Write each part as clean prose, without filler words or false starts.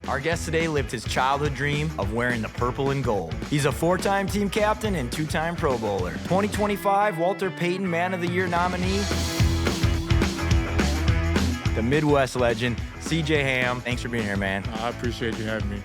Our guest today lived his childhood dream of wearing the purple and gold. He's a 4-time team captain and 2-time Pro Bowler. 2025 Walter Payton Man of the Year nominee. The Midwest legend, CJ Ham. Thanks for being here, man. I appreciate you having me.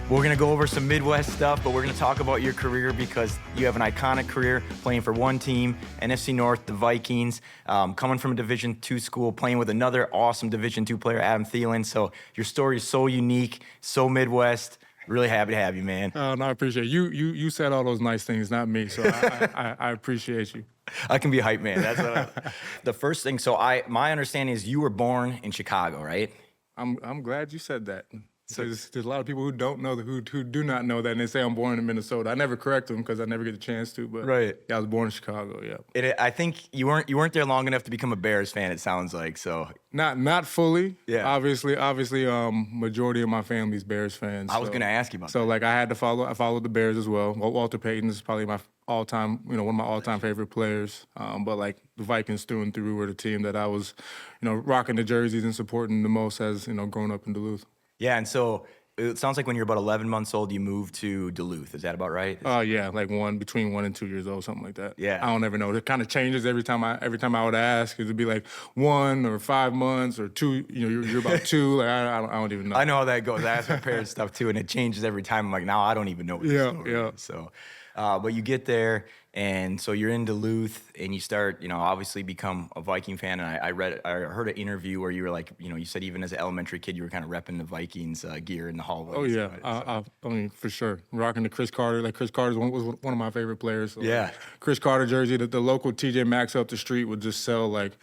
We're gonna go over some Midwest stuff, but we're gonna talk about your career because you have an iconic career playing for one team, NFC North, the Vikings, coming from a Division II school, playing with another awesome Division II player, Adam Thielen. So your story is so unique, so Midwest. Really happy to have you, man. No, I appreciate you. You said all those nice things, not me. So I appreciate you. I can be a hype man. That's what the first thing. So my understanding is you were born in Chicago, right? I'm glad you said that. So there's a lot of people who don't know who do not know that, and they say I'm born in Minnesota. I never correct them because I never get the chance to. But right, yeah, I was born in Chicago. Yeah. I think you weren't there long enough to become a Bears fan. It sounds like so. Not fully. Yeah. Obviously, majority of my family's Bears fans. I was gonna ask you about. So that. like I followed the Bears as well. Walter Payton is probably my all-time, one of my all-time favorite players. But like the Vikings through and through were the team that I was, rocking the jerseys and supporting the most as growing up in Duluth. Yeah, and so it sounds like when you're about 11 months old, you moved to Duluth. Is that about right? Yeah, like between 1 and 2 years old, something like that. Yeah. I don't ever know. It kind of changes every time I would ask. It'd be like 1 or 5 months or 2. You're about 2. Like I don't even know. I know how that goes. I ask my parents stuff too, and it changes every time. I'm like, now I don't even know what the story is. So, but you get there, and so you're in Duluth, and you start, obviously become a Viking fan. And I heard an interview where you were like, you said even as an elementary kid, you were kind of repping the Vikings gear in the hallways. Oh yeah, I mean for sure, rocking the Chris Carter. Like Chris Carter was one of my favorite players. So, yeah, Chris Carter jersey. The local TJ Maxx up the street would just sell like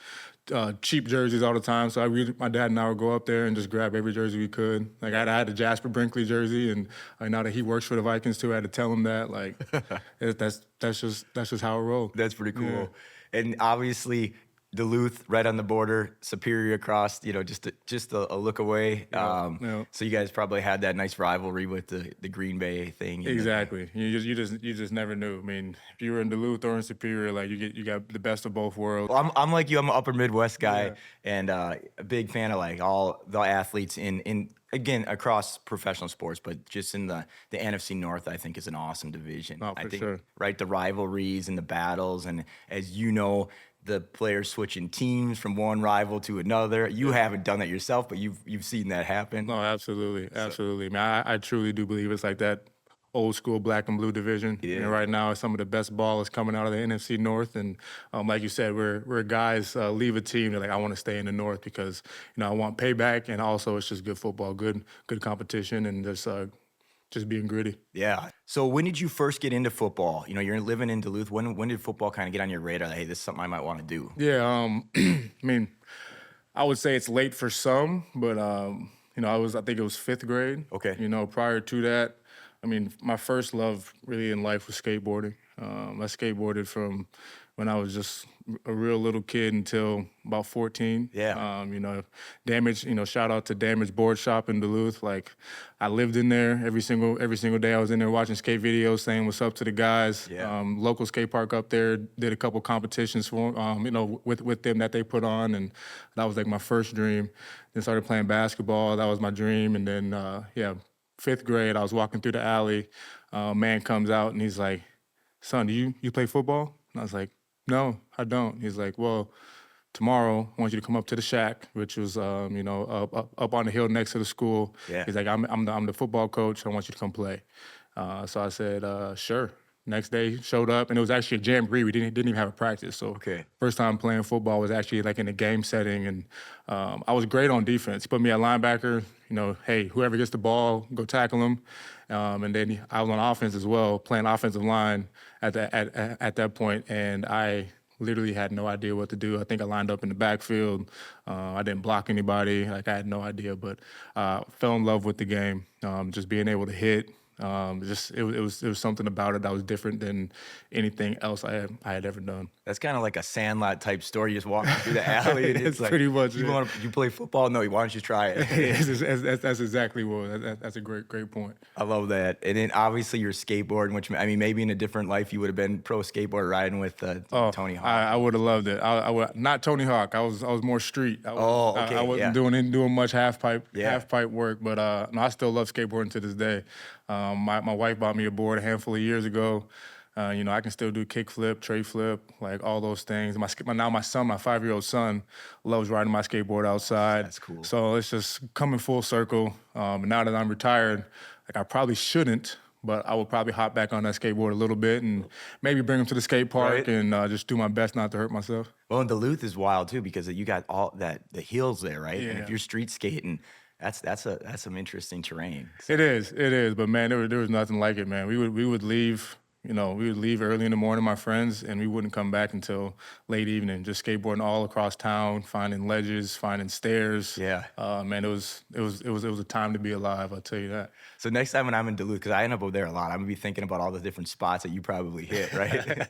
cheap jerseys all the time. So my dad and I would go up there and just grab every jersey we could. Like I had the Jasper Brinkley jersey, and now that he works for the Vikings too, I had to tell him that. Like that's just how it rolled. That's pretty cool. Yeah. And obviously Duluth, right on the border, Superior across, just a look away. Yeah. So you guys probably had that nice rivalry with the Green Bay thing. Exactly. You just never knew. I mean, if you were in Duluth or in Superior, like you got the best of both worlds. Well, I'm like you. I'm an Upper Midwest guy, and a big fan of like all the athletes in again across professional sports, but just in the NFC North, I think is an awesome division. Oh, I for think sure. Right, the rivalries and the battles, and as you know, the players switching teams from one rival to another. You haven't done that yourself, but you've seen that happen. No, absolutely. I mean, I truly do believe it's like that old school black and blue division. Yeah. And right now, some of the best ball is coming out of the NFC North. And like you said, we're guys leave a team. They're like, I want to stay in the North because I want payback, and also it's just good football, good competition, and just being gritty. Yeah. So when did you first get into football? You're living in Duluth. When did football kind of get on your radar? Like, hey, this is something I might want to do. Yeah. I mean, I would say it's late for some, but I think it was 5th grade. Okay. Prior to that, I mean, my first love really in life was skateboarding. I skateboarded from when I was just a real little kid until about 14. Yeah. Damage, shout out to Damage Board Shop in Duluth. Like, I lived in there every single day. I was in there watching skate videos, saying what's up to the guys. Yeah. Local skate park up there, did a couple competitions for, with them that they put on, and that was like my first dream. Then started playing basketball. That was my dream. And then, 5th grade, I was walking through the alley. Man comes out and he's like, "Son, do you play football?" And I was like, "No, I don't." He's like, "Well, tomorrow I want you to come up to the shack," which was up on the hill next to the school. Yeah. He's like, I'm the football coach. I want you to come play." So I said, "Sure." Next day, showed up, and it was actually a jamboree. We didn't even have a practice. So first time playing football was actually like in a game setting, and I was great on defense. He put me at linebacker. Hey, whoever gets the ball, go tackle him. And then I was on offense as well, playing offensive line at that point, and I literally had no idea what to do. I think I lined up in the backfield. I didn't block anybody. Like, I had no idea, but fell in love with the game. Just being able to hit. It was something about it that was different than anything else I had ever done. That's kind of like a Sandlot type story. You just walking through the alley, and That's it's like, pretty much you it. want you play football? No, why don't you try it? That's exactly what. That's a great point. I love that. And then obviously you're skateboarding, which I mean, maybe in a different life you would have been pro skateboard riding with Oh, Tony Hawk. I would have loved it. I would not Tony Hawk. I was more street. Oh, okay, I wasn't yeah. doing much half pipe Yeah. work, but no, I still love skateboarding to this day. My wife bought me a board a handful of years ago. I can still do kickflip, tray flip, like all those things. Now my son, my 5-year-old son, loves riding my skateboard outside. That's cool. So it's just coming full circle. And now that I'm retired, like I probably shouldn't, but I would probably hop back on that skateboard a little bit and maybe bring him to the skate park Right. and just do my best not to hurt myself. Well, and Duluth is wild too because you got all the hills there, right? And if Yeah. you're street skating, that's some interesting terrain. So, It is. But man, there was nothing like it, man. We would leave. We would leave early in the morning, my friends, and we wouldn't come back until late evening. Just skateboarding all across town, finding ledges, finding stairs. Yeah. Man, it was a time to be alive. I'll tell you that. so next time when I'm in Duluth, because I end up over there a lot, I'm gonna be thinking about all the different spots that you probably hit, right?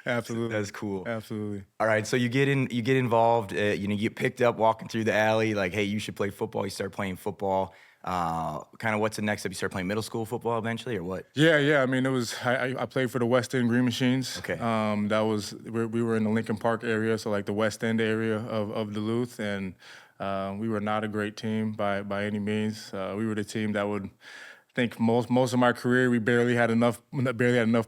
Absolutely. That's cool. Absolutely. All right, so you get involved. You get picked up walking through the alley. Like, hey, you should play football. You start playing football. Kind of what's the next step? You start playing middle school football eventually, or what? Yeah. I mean, I played for the West End Green Machines. Okay. We were in the Lincoln Park area, so like the West End area of Duluth, and we were not a great team by any means. We were the team that would. I think most of my career, we barely had enough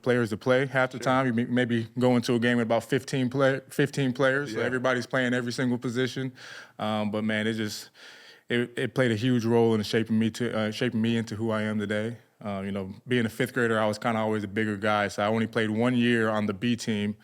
players to play half the time. You maybe go into a game with about 15 players. So Yeah. everybody's playing every single position. But man, it played a huge role in shaping me into who I am today. Being a fifth grader, I was kind of always a bigger guy, so I only played 1 year on the B team,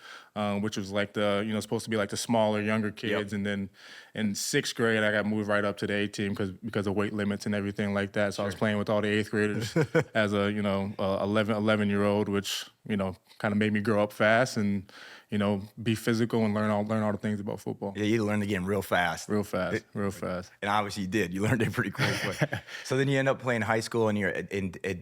which was like supposed to be like the smaller, younger kids. Yep. And then in sixth grade, I got moved right up to the A team because of weight limits and everything like that. So I was playing with all the eighth graders as a 11-year-old, which kind of made me grow up fast and be physical and learn all the things about football. Yeah, you learned the game real fast. Real fast. And obviously you did. You learned it pretty quick. So then you end up playing high school, and you're at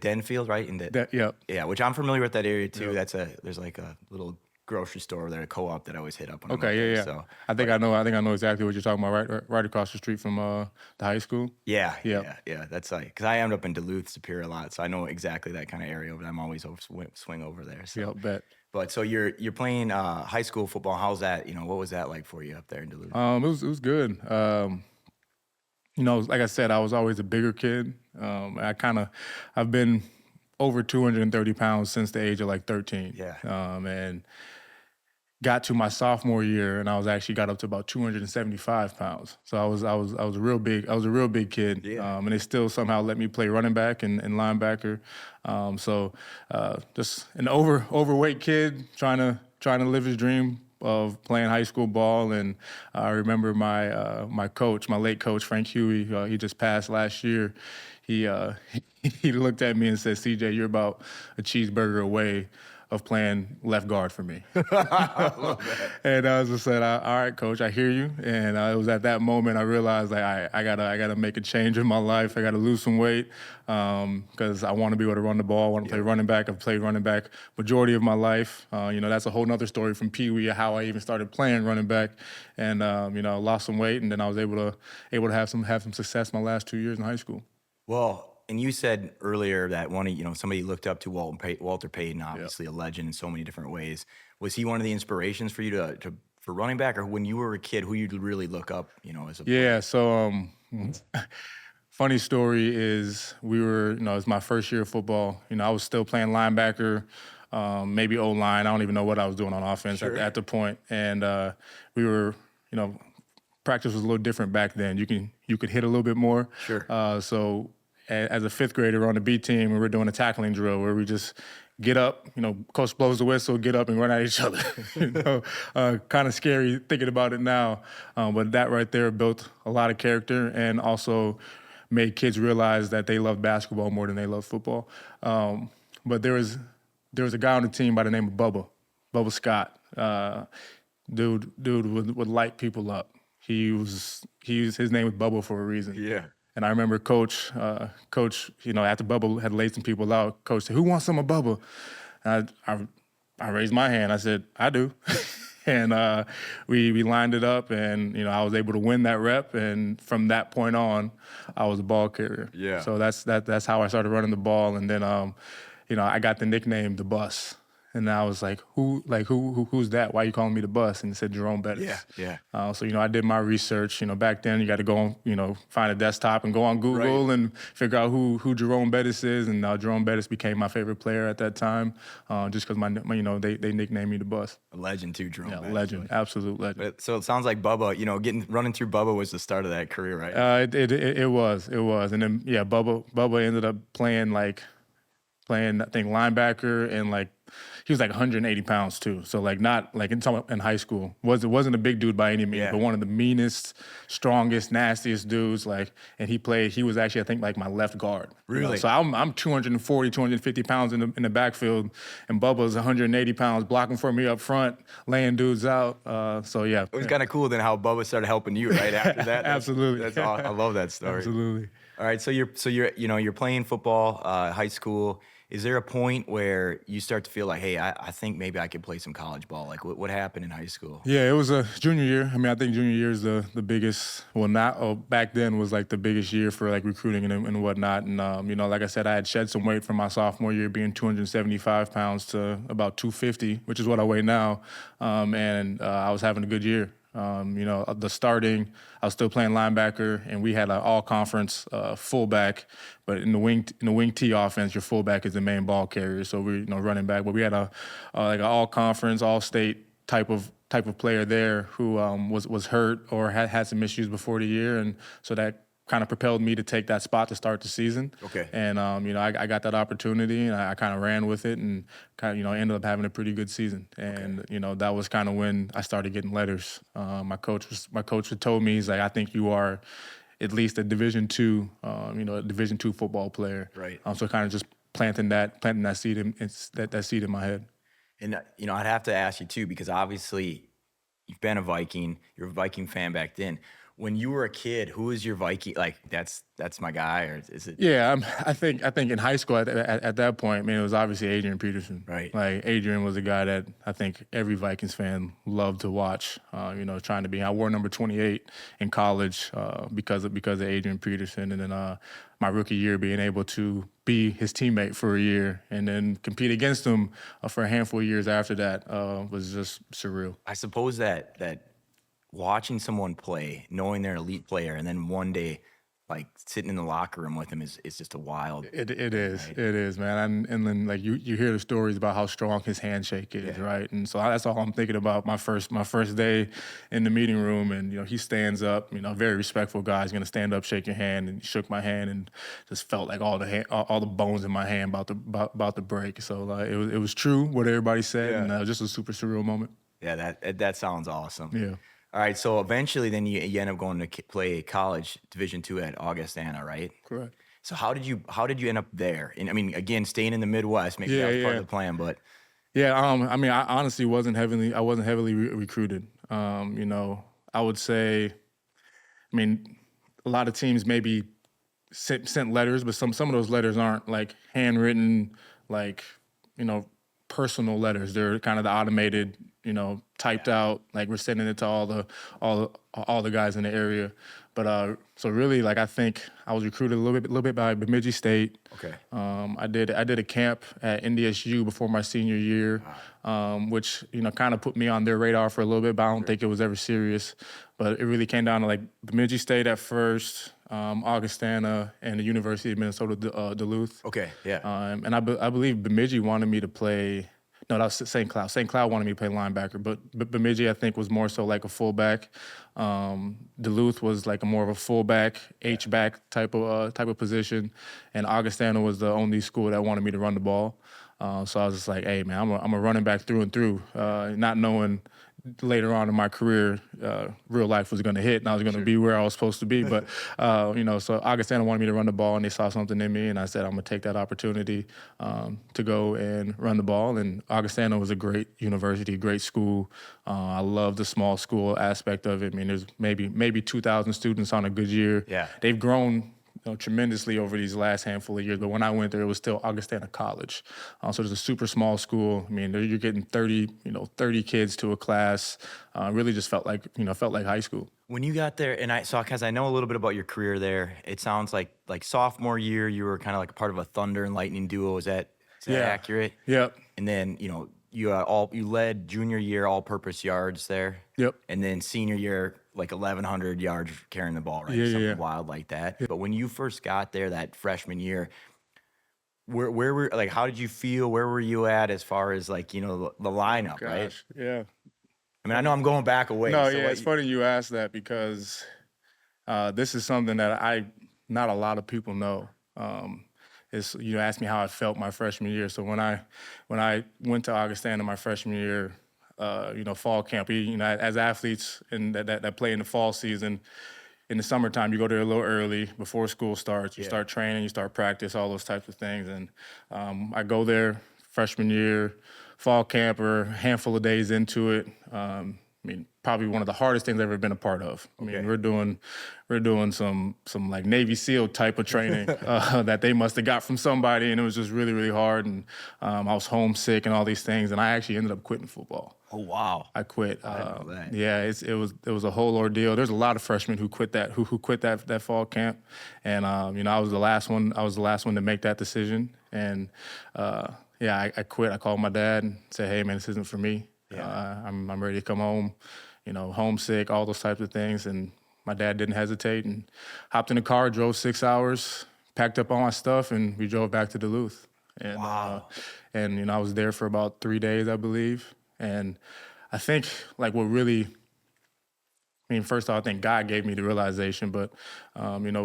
Denfield, right? Yep. Yeah, which I'm familiar with that area too. Yep. There's like a little grocery store there, a co-op that I always hit up on. Okay, yeah. So I think I know exactly what you're talking about. Right across the street from the high school. Yeah. That's like because I ended up in Duluth, Superior a lot, so I know exactly that kind of area. But I'm always swing over there. So. Yeah, bet. But so you're playing high school football. How's that? What was that like for you up there in Duluth? It was good. Like I said, I was always a bigger kid. I've been over 230 pounds since the age of like 13. Yeah. And got to my sophomore year, and I got up to about 275 pounds. So I was a real big kid. Yeah. And they still somehow let me play running back and linebacker. Just an overweight kid trying to live his dream of playing high school ball. And I remember my late coach Frank Huey. He just passed last year. He looked at me and said, "CJ, you're about a cheeseburger away of playing left guard for me." I love that. And I was just said, "All right, coach, I hear you." And it was at that moment I realized like I gotta make a change in my life. I gotta lose some weight because I want to be able to run the ball. I want to play running back. I've played running back majority of my life. That's a whole nother story from Pee Wee, how I even started playing running back. And lost some weight, and then I was able to have some success my last 2 years in high school. Well, and you said earlier that somebody you looked up to Walter Payton, obviously a legend in so many different ways. Was he one of the inspirations for you for running back, or when you were a kid, who you'd really look up, as a Yeah. So funny story is it was my first year of football. I was still playing linebacker, maybe O-line. I don't even know what I was doing on offense at the point. And we were, practice was a little different back then. You could hit a little bit more. Sure. So as a fifth grader on the B team, we were doing a tackling drill where we just get up, coach blows the whistle, get up and run at each other. Kind of scary thinking about it now. But that right there built a lot of character and also made kids realize that they love basketball more than they love football. But there was a guy on the team by the name of Bubba Scott. Dude would light people up. His name was Bubba for a reason. Yeah. And I remember Coach, after Bubba had laid some people out, Coach said, "Who wants some of Bubba?" And I raised my hand. I said, "I do." And we lined it up, and I was able to win that rep. And from that point on, I was a ball carrier. Yeah. So that's how I started running the ball. And then I got the nickname the Bus. And I was like, who's that? Why are you calling me the Bus? And it said Jerome Bettis. Yeah. So I did my research. Back then you got to go on, find a desktop and go on Google and figure out who Jerome Bettis is. And Jerome Bettis became my favorite player at that time, just because they nicknamed me the Bus. A legend too, Jerome Bettis. Legend, absolute legend. But, so it sounds like Bubba, running through Bubba was the start of that career, right? It was, and then Bubba ended up playing I think linebacker, and he was 180 pounds too. So not in high school. Wasn't a big dude by any means, but one of the meanest, strongest, nastiest dudes. And he was actually, I think, my left guard. Really? So I'm 240, 250 pounds in the backfield, and Bubba's 180 pounds blocking for me up front, laying dudes out. It was kind of cool then how Bubba started helping you right after that. Absolutely. That's awesome. I love that story. Absolutely. All right, so you're playing football, high school. Is there a point where you start to feel like, hey, I think maybe I could play some college ball? What happened in high school? Yeah, it was a junior year. I think junior year is the biggest. Well, back then was the biggest year for recruiting and whatnot. And like I said, I had shed some weight from my sophomore year, being 275 pounds to about 250, which is what I weigh now. And I was having a good year. I was still playing linebacker, and we had an all-conference fullback. But in the wing T offense, your fullback is the main ball carrier. So we're running back. But we had an all-conference, all-state type of player there who was hurt or had some issues before the year, and so that kind of propelled me to take that spot to start the season. Okay. And I got that opportunity, and I kind of ran with it, and ended up having a pretty good season. And that was kind of when I started getting letters. My coach had told me, he's like, "I think you are at least a Division II, a Division II football player." Right. So kind of just planting that seed that seed in my head. And I'd have to ask you too, because obviously you've been a Viking, you're a Viking fan back then. When you were a kid, who was your Viking? That's my guy, or is it? Yeah, I think in high school at that point, it was obviously Adrian Peterson. Right. Adrian was a guy that I think every Vikings fan loved to watch. Trying to be. I wore number 28 in college because of Adrian Peterson, and then my rookie year being able to be his teammate for a year and then compete against him for a handful of years after that was just surreal. I suppose that watching someone play, knowing they're an elite player, and then one day, sitting in the locker room with him is just a wild. It is, right? It is, man. And then you hear the stories about how strong his handshake is, right? And so that's all I'm thinking about. My first day in the meeting room, and he stands up. Very respectful guy. He's gonna stand up, shake your hand, and he shook my hand, and just felt like all the bones in my hand about to break. So it was true what everybody said, and just a super surreal moment. Yeah, that sounds awesome. Yeah. All right, so eventually then you end up going to play college Division II at Augustana, right? Correct. So how did you end up there? And again, staying in the Midwest, maybe that was part of the plan, but yeah, I honestly wasn't heavily recruited. I would say, a lot of teams maybe sent letters, but some of those letters aren't handwritten, personal letters. They're kind of the automated, typed out, we're sending it to all the guys in the area. But so really, I think I was recruited a little bit by Bemidji State. Okay. I did a camp at NDSU before my senior year, which kind of put me on their radar for a little bit, but I don't think it was ever serious. But it really came down to Bemidji State at first, Augustana, and the University of Minnesota Duluth. Okay. Yeah. And I believe Bemidji wanted me to play. No, that was St. Cloud. St. Cloud wanted me to play linebacker, but Bemidji, I think, was more so a fullback. Duluth was more of a fullback, H-back type of position, and Augustana was the only school that wanted me to run the ball. So I was just like, hey, man, I'm a running back through and through, not knowing later on in my career, real life was going to hit and I was going to be where I was supposed to be. But, so Augustana wanted me to run the ball and they saw something in me and I said, I'm going to take that opportunity to go and run the ball. And Augustana was a great university, great school. I love the small school aspect of it. There's maybe 2,000 students on a good year. Yeah. They've grown tremendously over these last handful of years. But when I went there, it was still Augustana College. So it's a super small school. I mean, you're getting 30 kids to a class. Really just felt like high school. When you got there, and I saw, because I know a little bit about your career there, it sounds like sophomore year you were kind of like a part of a Thunder and Lightning duo. Is that accurate? Yep. And then you led junior year all-purpose yards there. Yep. And then senior year like 1,100 yards carrying the ball, right? Something wild like that. But when you first got there that freshman year, where were like how did you feel? Where were you at as far as like the lineup, right? Yeah. I mean, I know I'm going back a ways. No, yeah, it's funny you asked that because this is something that not a lot of people know. You asked me how I felt my freshman year. So when I went to Augustana my freshman year, fall camp, as athletes and that play in the fall season, in the summertime, you go there a little early before school starts. You start training, you start practice, all those types of things. And I go there freshman year, fall camp, or a handful of days into it. Probably one of the hardest things I've ever been a part of. I mean, we're doing some like Navy SEAL type of training that they must have got from somebody, and it was just really, really hard. And I was homesick and all these things, and I actually ended up quitting football. Oh wow! I quit. I didn't know that. Yeah, it was a whole ordeal. There's a lot of freshmen who quit that fall camp, and I was the last one. I was the last one to make that decision, and I quit. I called my dad and said, "Hey man, this isn't for me. I'm ready to come home. Homesick, all those types of things." And my dad didn't hesitate and hopped in the car, drove 6 hours, packed up all my stuff, and we drove back to Duluth. And, wow. I was there for about 3 days, I believe. And I think like what really, first off, I think God gave me the realization, but,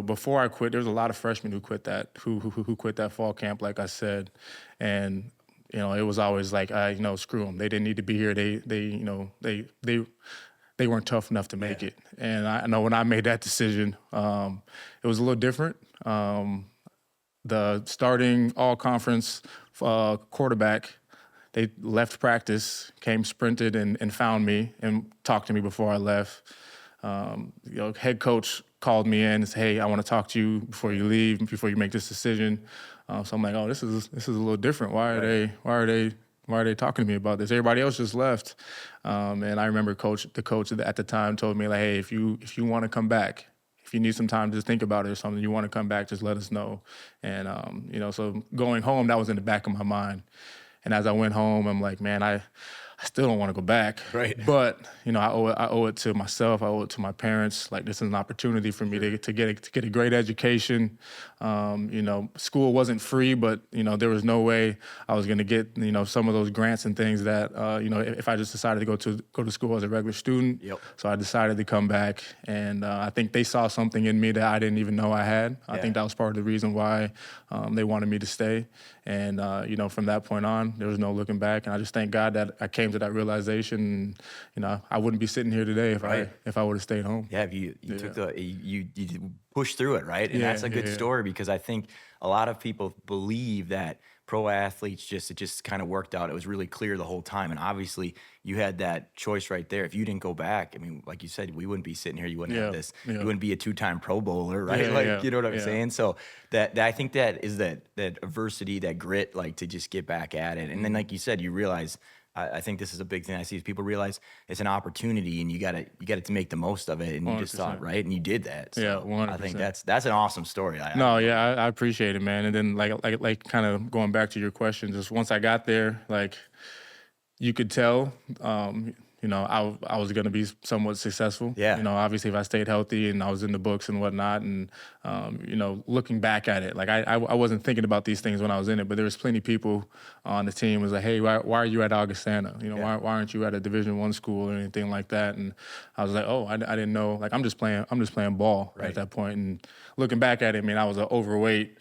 before I quit, there was a lot of freshmen who quit who quit that fall camp, like I said. And, it was always like, screw them. They didn't need to be here. They weren't tough enough to make it. And I know when I made that decision, it was a little different. The starting all-conference quarterback, they left practice, came sprinted and found me and talked to me before I left. Head coach called me in and said, "Hey, I want to talk to you before you leave, before you make this decision." So I'm like, "Oh, this is a little different. Why are they talking to me about this? Everybody else just left." And I remember the coach at the time told me, like, "Hey, if you want to come back, if you need some time to just think about it or something, you want to come back, just let us know." And so going home, that was in the back of my mind. And as I went home, I'm like, man, I still don't want to go back. Right. But, I owe it to myself. I owe it to my parents. Like, this is an opportunity for me to get a great education. School wasn't free, but, there was no way I was going to get, some of those grants and things that, if I just decided to go to school as a regular student. Yep. So I decided to come back. And I think they saw something in me that I didn't even know I had. I think that was part of the reason why they wanted me to stay. And, from that point on, there was no looking back. And I just thank God that I came to that realization. And, I wouldn't be sitting here today if I would have stayed home. Yeah, you took you pushed through it, right? And that's a good story, because I think a lot of people believe that pro athletes it just kind of worked out. It was really clear the whole time. And obviously you had that choice right there. If you didn't go back, like you said, we wouldn't be sitting here. You wouldn't have this. You wouldn't be a 2-time Pro Bowler, right? You know what I'm saying? So that I think that is that adversity, that grit, like to just get back at it. And then, like you said, you realize, I think this is a big thing I see, is people realize it's an opportunity and you got to make the most of it. And you 100%. just thought, right? And you did that. So 100%. I think that's an awesome story. I appreciate it, man. And then like kind of going back to your question, just once I got there, like you could tell, I was going to be somewhat successful. Yeah. Obviously if I stayed healthy and I was in the books and whatnot, and, looking back at it, like I wasn't thinking about these things when I was in it, but there was plenty of people on the team was like, "Hey, why are you at Augustana? Why aren't you at a Division I school or anything like that?" And I was like, "Oh, I didn't know. Like, I'm just playing ball at that point." And looking back at it, I was an overweight,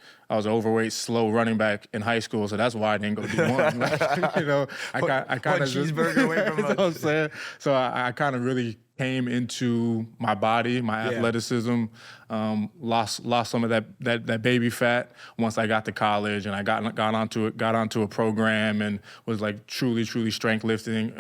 slow running back in high school, so that's why I didn't go D1. I kind of cheeseburger away from you know what I'm saying? So I kind of really came into my body, my athleticism, lost some of that baby fat once I got to college, and I got onto a program and was like truly strength lifting,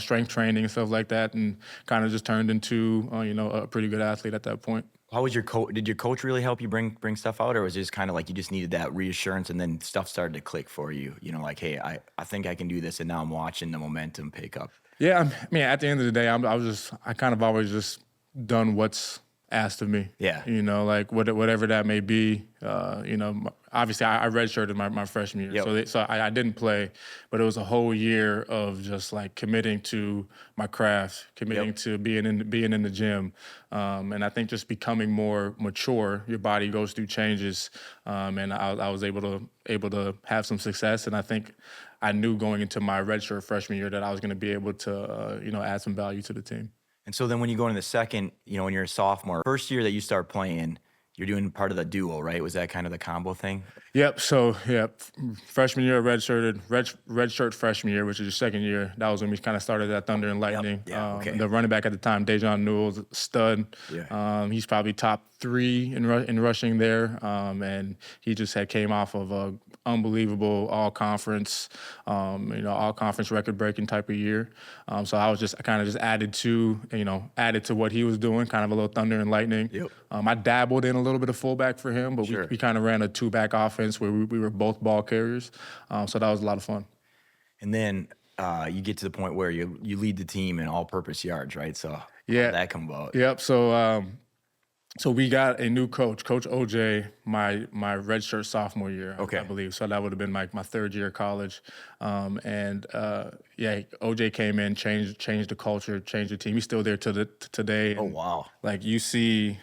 strength training and stuff like that, and kind of just turned into a pretty good athlete at that point. How was your coach? Did your coach really help you bring stuff out, or was it just kind of like you just needed that reassurance, and then stuff started to click for you? You know, like, hey, I think I can do this, and now I'm watching the momentum pick up. Yeah, I mean, at the end of the day, I kind of always just done what's asked of me. Yeah. You know, like whatever that may be. You know, obviously I redshirted my freshman year, Yep. so I didn't play, but it was a whole year of just like committing to my craft, committing to being in the gym, and I think just becoming more mature. Your body goes through changes, and I was able to have some success, and I think I knew going into my redshirt freshman year that I was going to be able to you know, add some value to the team. And so then when you go into the second, you know, when you're a sophomore, first year that you start playing, you're doing part of the duo, right? Was that kind of the combo thing? Yep. So freshman year redshirt freshman year, which is your second year. That was when we kind of started that Thunder and Lightning. Yep. Yeah. Okay. The running back at the time, Dejan Newell's stud. Yeah. He's probably top 3 in rushing there, and he just came off of a unbelievable all conference, you know, all conference record breaking type of year. So I kind of just added to what he was doing, kind of a little Thunder and Lightning. Yep. I dabbled in a little bit of fullback for him, but we kind of ran a 2-back offense where we were both ball carriers. So that was a lot of fun. And then you get to the point where you lead the team in all-purpose yards, right? So how did that come about? Yep. So we got a new coach, Coach OJ, my redshirt sophomore year, I believe. So that would have been my third year of college. OJ came in, changed the culture, changed the team. He's still there to today. Oh, wow. Like, you see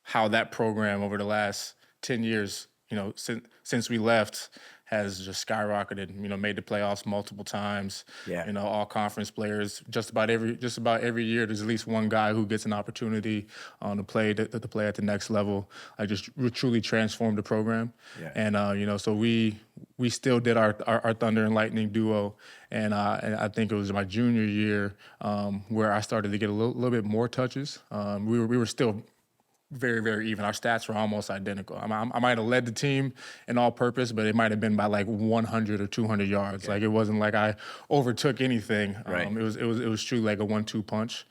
how that program over the last 10 years, you know, since we left, has just skyrocketed. You know, made the playoffs multiple times. Yeah. You know, all conference players. Just about every year, there's at least one guy who gets an opportunity to play at the next level. I just truly transformed the program. Yeah. And you know, so we still did our Thunder and Lightning duo. And I think it was my junior year where I started to get a little bit more touches. We were still very, very even. Our stats were almost identical. I might have led the team in all-purpose, but it might have been by like 100 or 200 yards. Like, it wasn't like I overtook anything. Right. It was truly like a 1-2 punch.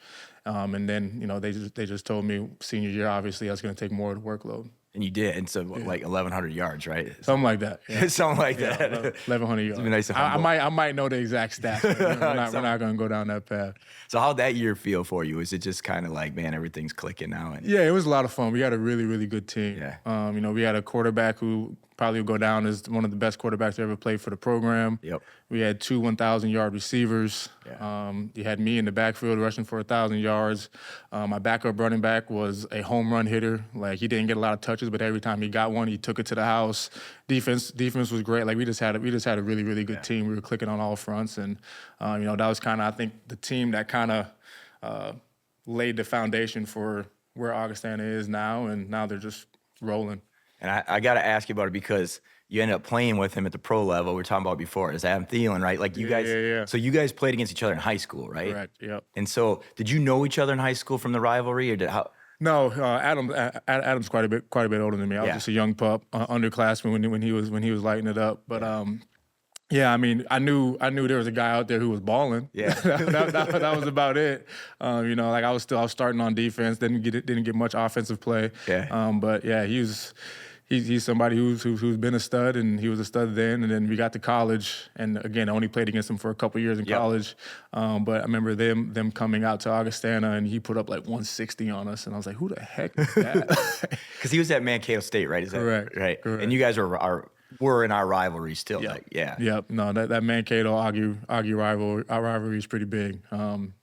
And then, you know, they just told me senior year, obviously, I was going to take more of the workload. And you did, and so like 1,100 yards, right? Something like that. Yeah. Something like that. 1,100 yards. It'd be nice to I might know the exact stats. But we're not going to go down that path. So how'd that year feel for you? Is it just kind of like, man, everything's clicking now? And yeah, it was a lot of fun. We had a really, really good team. Yeah. You know, we had a quarterback who probably will go down as one of the best quarterbacks to ever play for the program. Yep. We had 2 1,000-yard receivers. Yeah. You had me in the backfield rushing for 1,000 yards. My backup running back was a home run hitter. Like, he didn't get a lot of touches, but every time he got one, he took it to the house. Defense was great. Like, we just had a really, really good team. We were clicking on all fronts, and you know, that was kind of, I think, the team that kind of laid the foundation for where Augustana is now, and now they're just rolling. And I got to ask you about it because you ended up playing with him at the pro level. We were talking about before. Is Adam Thielen, right? Like, you guys. Yeah. So you guys played against each other in high school, right? Correct. Yep. And so, did you know each other in high school from the rivalry, or how? No, Adam's quite a bit older than me. I was just a young pup, underclassman when he was lighting it up. But yeah, I mean, I knew there was a guy out there who was balling. Yeah. that was about it. You know, like, I was starting on defense, didn't get much offensive play. Yeah. But yeah, he's somebody who's been a stud, and he was a stud then. And then we got to college, and again, I only played against him for a couple years in college. But I remember them coming out to Augustana, and he put up like 160 on us, and I was like, who the heck is that? Because he was at Mankato State, right? Is that Correct. right? Correct. And you guys were in our rivalry still. Yep. Like, yeah. Yep. No, that Mankato Augie rivalry is pretty big.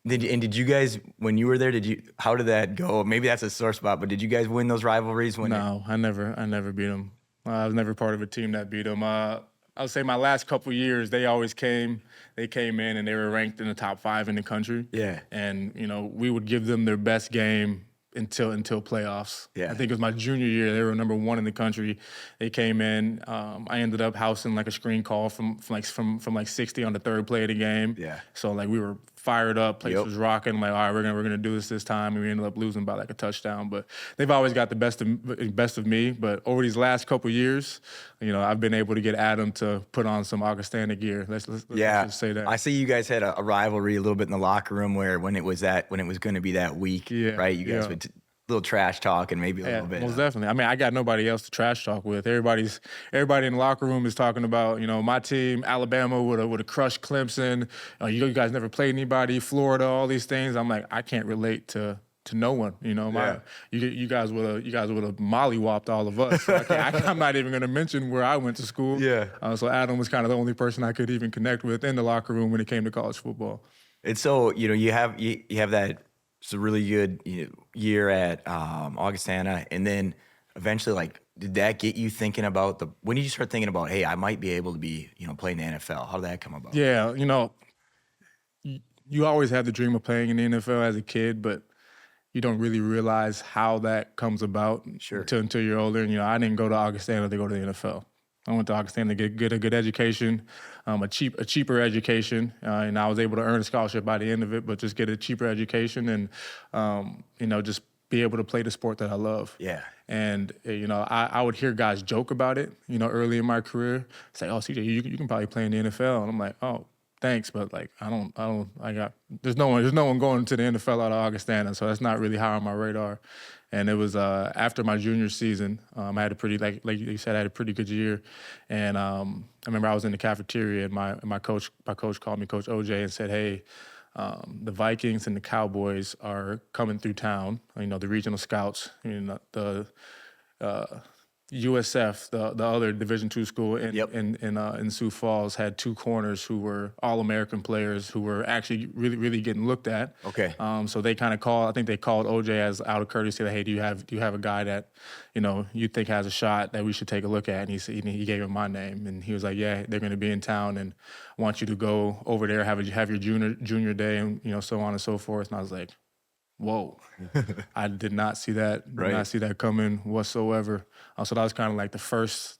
Did you guys, when you were there, how did that go? Maybe that's a sore spot, but did you guys win those rivalries? No, I never beat them. I was never part of a team that beat them. I would say my last couple years, they came in and they were ranked in the top 5 in the country. Yeah. And, you know, we would give them their best game until playoffs. Yeah. I think it was my junior year. They were number 1 in the country. They came in. I ended up housing like a screen call from like 60 on the third play of the game. Yeah. So like, we were fired up. Place was rocking. I'm like, all right, we're gonna do this time. And we ended up losing by like a touchdown. But they've always got the best of me. But over these last couple of years, you know, I've been able to get Adam to put on some Augustana gear. Let's just say that. I see you guys had a rivalry a little bit in the locker room when it was going to be that week, right? You guys would little trash talk and maybe a little bit. Most definitely. I mean, I got nobody else to trash talk with. Everybody in the locker room is talking about, my team, Alabama would have crushed Clemson. You guys never played anybody, Florida, all these things. I'm like, I can't relate to no one. You guys would have mollywopped all of us. So I'm not even going to mention where I went to school. Yeah. So Adam was kind of the only person I could even connect with in the locker room when it came to college football. And so, you have that. It's a really good year at Augustana, and then eventually, did that get you thinking about when did you start thinking about, hey, I might be able to be, playing in the NFL? How did that come about? Yeah, you always have the dream of playing in the NFL as a kid, but you don't really realize how that comes about until you're older. And, I didn't go to Augustana to go to the NFL. I went to Augustana to get a good education, a cheaper education, and I was able to earn a scholarship by the end of it, but just get a cheaper education and, just be able to play the sport that I love. Yeah. And, I would hear guys joke about it, early in my career, say, oh, CJ, you can probably play in the NFL. And I'm like, oh, thanks, but there's no one going to the NFL out of Augustana, so that's not really high on my radar. And it was after my junior season, I had a pretty, like you said, I had a pretty good year. And I remember I was in the cafeteria, and my coach called me, Coach OJ, and said, hey, the Vikings and the Cowboys are coming through town. The regional scouts, the USF, the other Division II school in Sioux Falls, had two corners who were All-American players who were actually really, really getting looked at. Okay. So they kind of I think they called OJ as out of courtesy, like, hey, do you have a guy that, you think has a shot that we should take a look at? And he gave him my name, and he was like, yeah, they're going to be in town and want you to go over there, have your junior day, and so on and so forth. And I was like, whoa, I did not see that. Did not see that coming whatsoever. So that was kind of like the first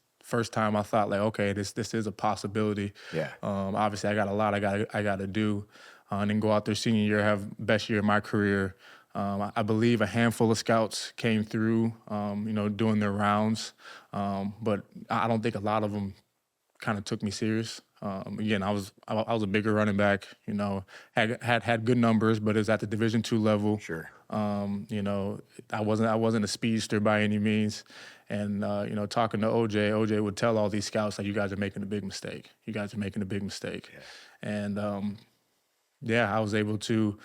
time I thought, like, okay, this is a possibility. Yeah. Obviously, I got a lot I got to do, and then go out there senior year, have best year of my career. I believe a handful of scouts came through, doing their rounds, but I don't think a lot of them kind of took me serious. Again, I was a bigger running back, had good numbers, but it was at the Division II level. Sure. I wasn't a speedster by any means. And, talking to OJ would tell all these scouts, like, you guys are making a big mistake. You guys are making a big mistake. Yeah. And, I was able to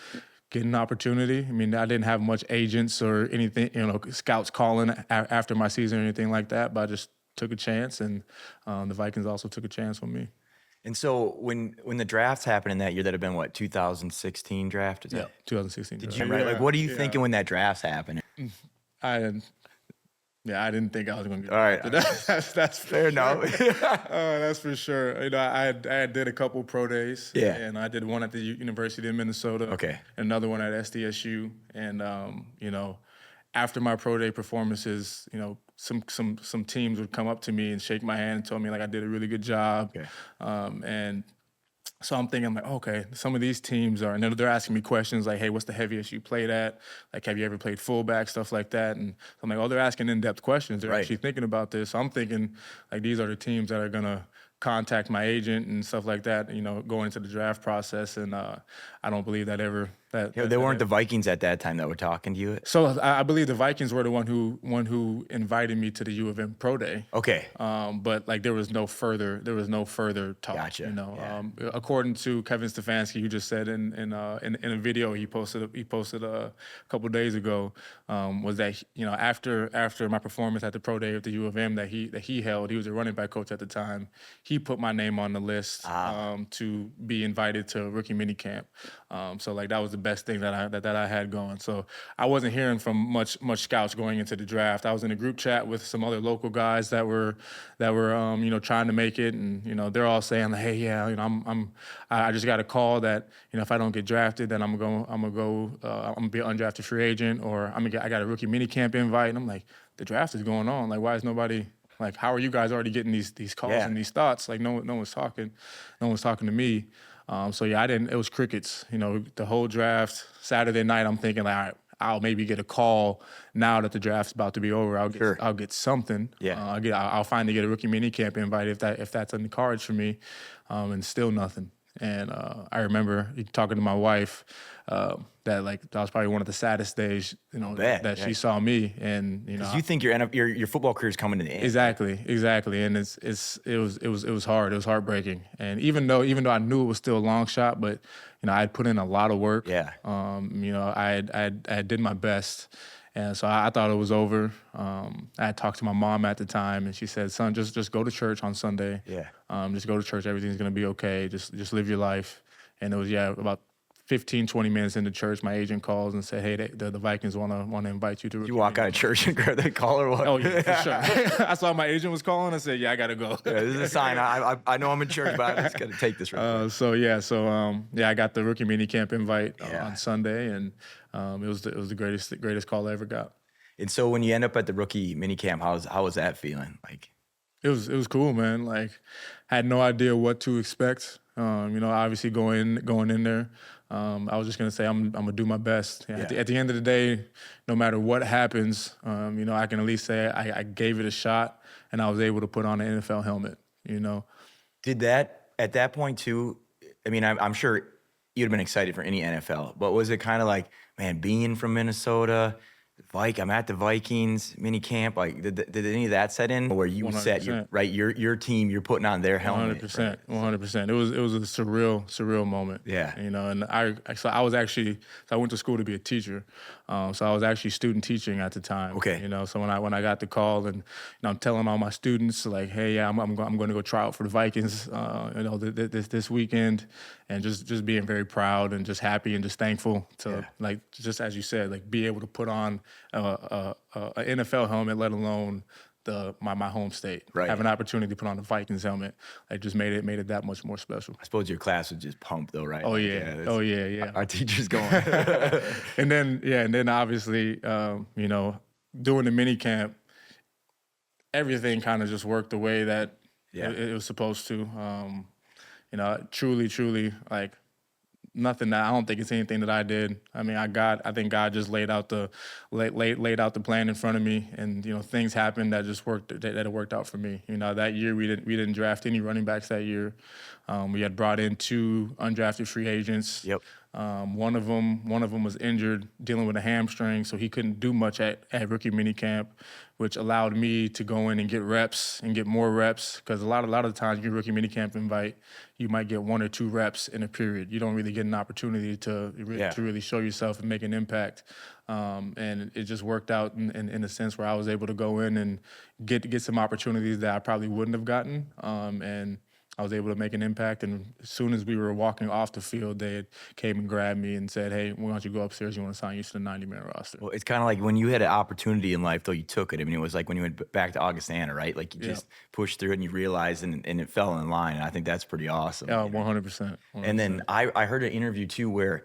get an opportunity. I mean, I didn't have much agents or anything, scouts calling after my season or anything like that, but I just took a chance, and the Vikings also took a chance on me. And so when the drafts happened in that year, that had been what, 2016 draft? Is that 2016 Did draft. you right? Like, what are you thinking when that draft's happened? I didn't think I was going to get drafted. All right. That's fair enough. That's for sure. I did a couple pro days. Yeah. And I did one at the University of Minnesota. Okay. And another one at SDSU. And after my pro day performances, some teams would come up to me and shake my hand and tell me, like, I did a really good job. Okay. And so I'm thinking, like, okay, some of these teams and they're asking me questions like, hey, what's the heaviest you played at? Like, have you ever played fullback, stuff like that? And I'm like, oh, they're asking in-depth questions. They're actually thinking about this. So I'm thinking, like, these are the teams that are going to contact my agent and stuff like that, going into the draft process. And I don't believe that ever. They weren't the Vikings at that time that were talking to you? So I believe the Vikings were the one who invited me to the U of M Pro Day. Okay. But like there was no further talk. Gotcha. According to Kevin Stefanski, who just said in a video he posted a couple days ago, was that after my performance at the Pro Day at the U of M that he held, he was a running back coach at the time. He put my name on the list to be invited to rookie minicamp. So like that was the best thing that I had going. So I wasn't hearing from much scouts going into the draft. I was in a group chat with some other local guys that were trying to make it, and they're all saying, like, hey, I just got a call that if I don't get drafted, then I'm gonna be an undrafted free agent, or I got a rookie minicamp invite. And I'm like, the draft is going on. Like, why is nobody? Like, how are you guys already getting these calls and these thoughts? Like, no one's talking to me. It was crickets. The whole draft, Saturday night, I'm thinking, like, all right, I'll maybe get a call now that the draft's about to be over. I'll get something. Yeah. I'll finally get a rookie minicamp invite if that's on the cards for me, and still nothing. And I remember talking to my wife that that was probably one of the saddest days, that she saw me. And because you think your football career is coming to the end. Exactly. And it was hard. It was heartbreaking. And even though I knew it was still a long shot, but I'd put in a lot of work. Yeah. I did my best. And so I thought it was over. I had talked to my mom at the time, and she said, "Son, just go to church on Sunday. Yeah. Just go to church. Everything's gonna be okay. Just live your life." And it was about 15, 20 minutes into church, my agent calls and said, "Hey, the Vikings want to invite you to." You walk out of church and grab that call or what? Oh yeah, for sure. I saw my agent was calling. I said, "Yeah, I gotta go." Yeah, this is a sign. I know I'm in church, but I just got to take this. I got the rookie mini camp invite on Sunday, and it was the greatest call I ever got. And so when you end up at the rookie mini camp, how was that feeling? Like, it was cool, man. Like, had no idea what to expect. Obviously going in there, I was just gonna say I'm gonna do my best. Yeah. At the end of the day, no matter what happens, I can at least say I gave it a shot, and I was able to put on an NFL helmet. Did that at that point too? I mean, I'm sure you'd have been excited for any NFL, but was it kind of like, man, being from Minnesota? I'm at the Vikings mini camp. Like, did any of that set in where you 100%. set your team? You're putting on their helmet. 100%. It was a surreal moment. Yeah. And I went to school to be a teacher, so I was actually student teaching at the time. Okay. So when I got the call and I'm telling all my students like, hey, yeah, I'm going to go try out for the Vikings, this weekend, and just being very proud and just happy and just thankful to just as you said, like be able to put on a NFL helmet, let alone my home state. Right. Have an opportunity to put on the Vikings helmet. It just made it that much more special. I suppose your class was just pumped though, right? Oh yeah. Our teacher's going. and then obviously, during the mini camp, everything kind of just worked the way that it was supposed to. Truly, like nothing that I don't think it's anything that I did. I mean, I think God just laid out the plan in front of me, and things happened that just worked that it worked out for me. That year we didn't draft any running backs that year. We had brought in 2 undrafted free agents. Yep. One of them was injured, dealing with a hamstring, so he couldn't do much at rookie minicamp, which allowed me to go in and get reps and get more reps. Because a lot of the times, your rookie minicamp invite, you might get 1 or 2 reps in a period. You don't really get an opportunity to really show yourself and make an impact. And it just worked out in a sense where I was able to go in and get some opportunities that I probably wouldn't have gotten. And I was able to make an impact, and as soon as we were walking off the field, they came and grabbed me and said, "Hey, why don't you go upstairs? You want to sign you to the 90-man roster." Well, it's kind of like when you had an opportunity in life, though, you took it. I mean, it was like when you went back to Augustana, right? Like you just pushed through it and you realized, and it fell in line. And I think that's pretty awesome. Yeah, 100%. And then I heard an interview too where,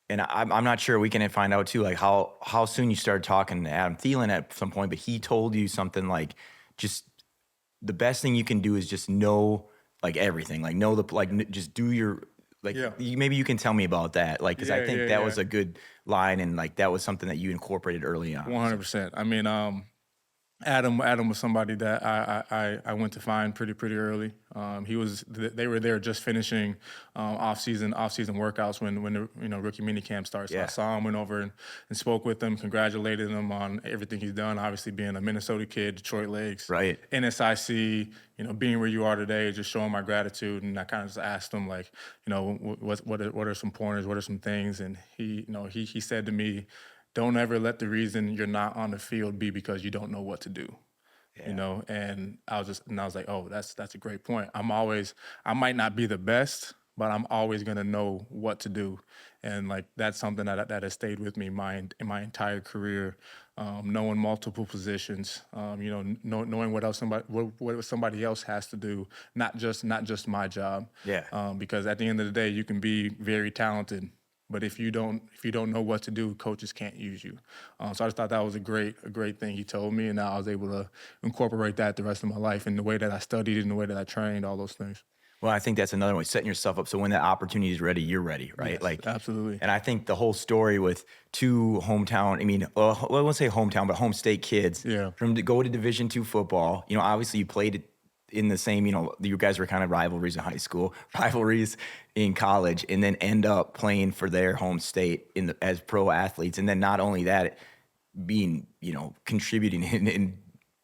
and I'm not sure, we can find out too, like how soon you started talking to Adam Thielen at some point, but he told you something like, just the best thing you can do is just know. Like everything, just do your, maybe you can tell me about that. Like, cause I think that was a good line, and like, that was something that you incorporated early on. 100%. I mean, Adam was somebody that I went to find pretty early. They were there just finishing off-season workouts when the rookie mini camp starts. So I saw him, went over and spoke with him, congratulated him on everything he's done. Obviously, being a Minnesota kid, Detroit Lakes, right? NSIC, being where you are today, just showing my gratitude. And I kind of just asked him, like, what are some pointers, what are some things, and he said to me, don't ever let the reason you're not on the field be because you don't know what to do. And I was like, oh, that's a great point. I might not be the best, but I'm always gonna know what to do. And like, that's something that has stayed with me in my entire career. Knowing multiple positions, knowing what somebody else has to do, not just my job. Yeah. Because at the end of the day, you can be very talented, but if you don't know what to do, coaches can't use you. So I just thought that was a great thing he told me, and now I was able to incorporate that the rest of my life in the way that I studied, in the way that I trained, all those things. Well, I think that's another way, setting yourself up so when that opportunity is ready, you're ready, right? Yes, like absolutely. And I think the whole story with 2 hometown, I won't say hometown, but home state kids, from to go to Division II football. Obviously you played in the same, you guys were kind of rivalries in high school, rivalries in college, and then end up playing for their home state as pro athletes. And then not only that, being, contributing and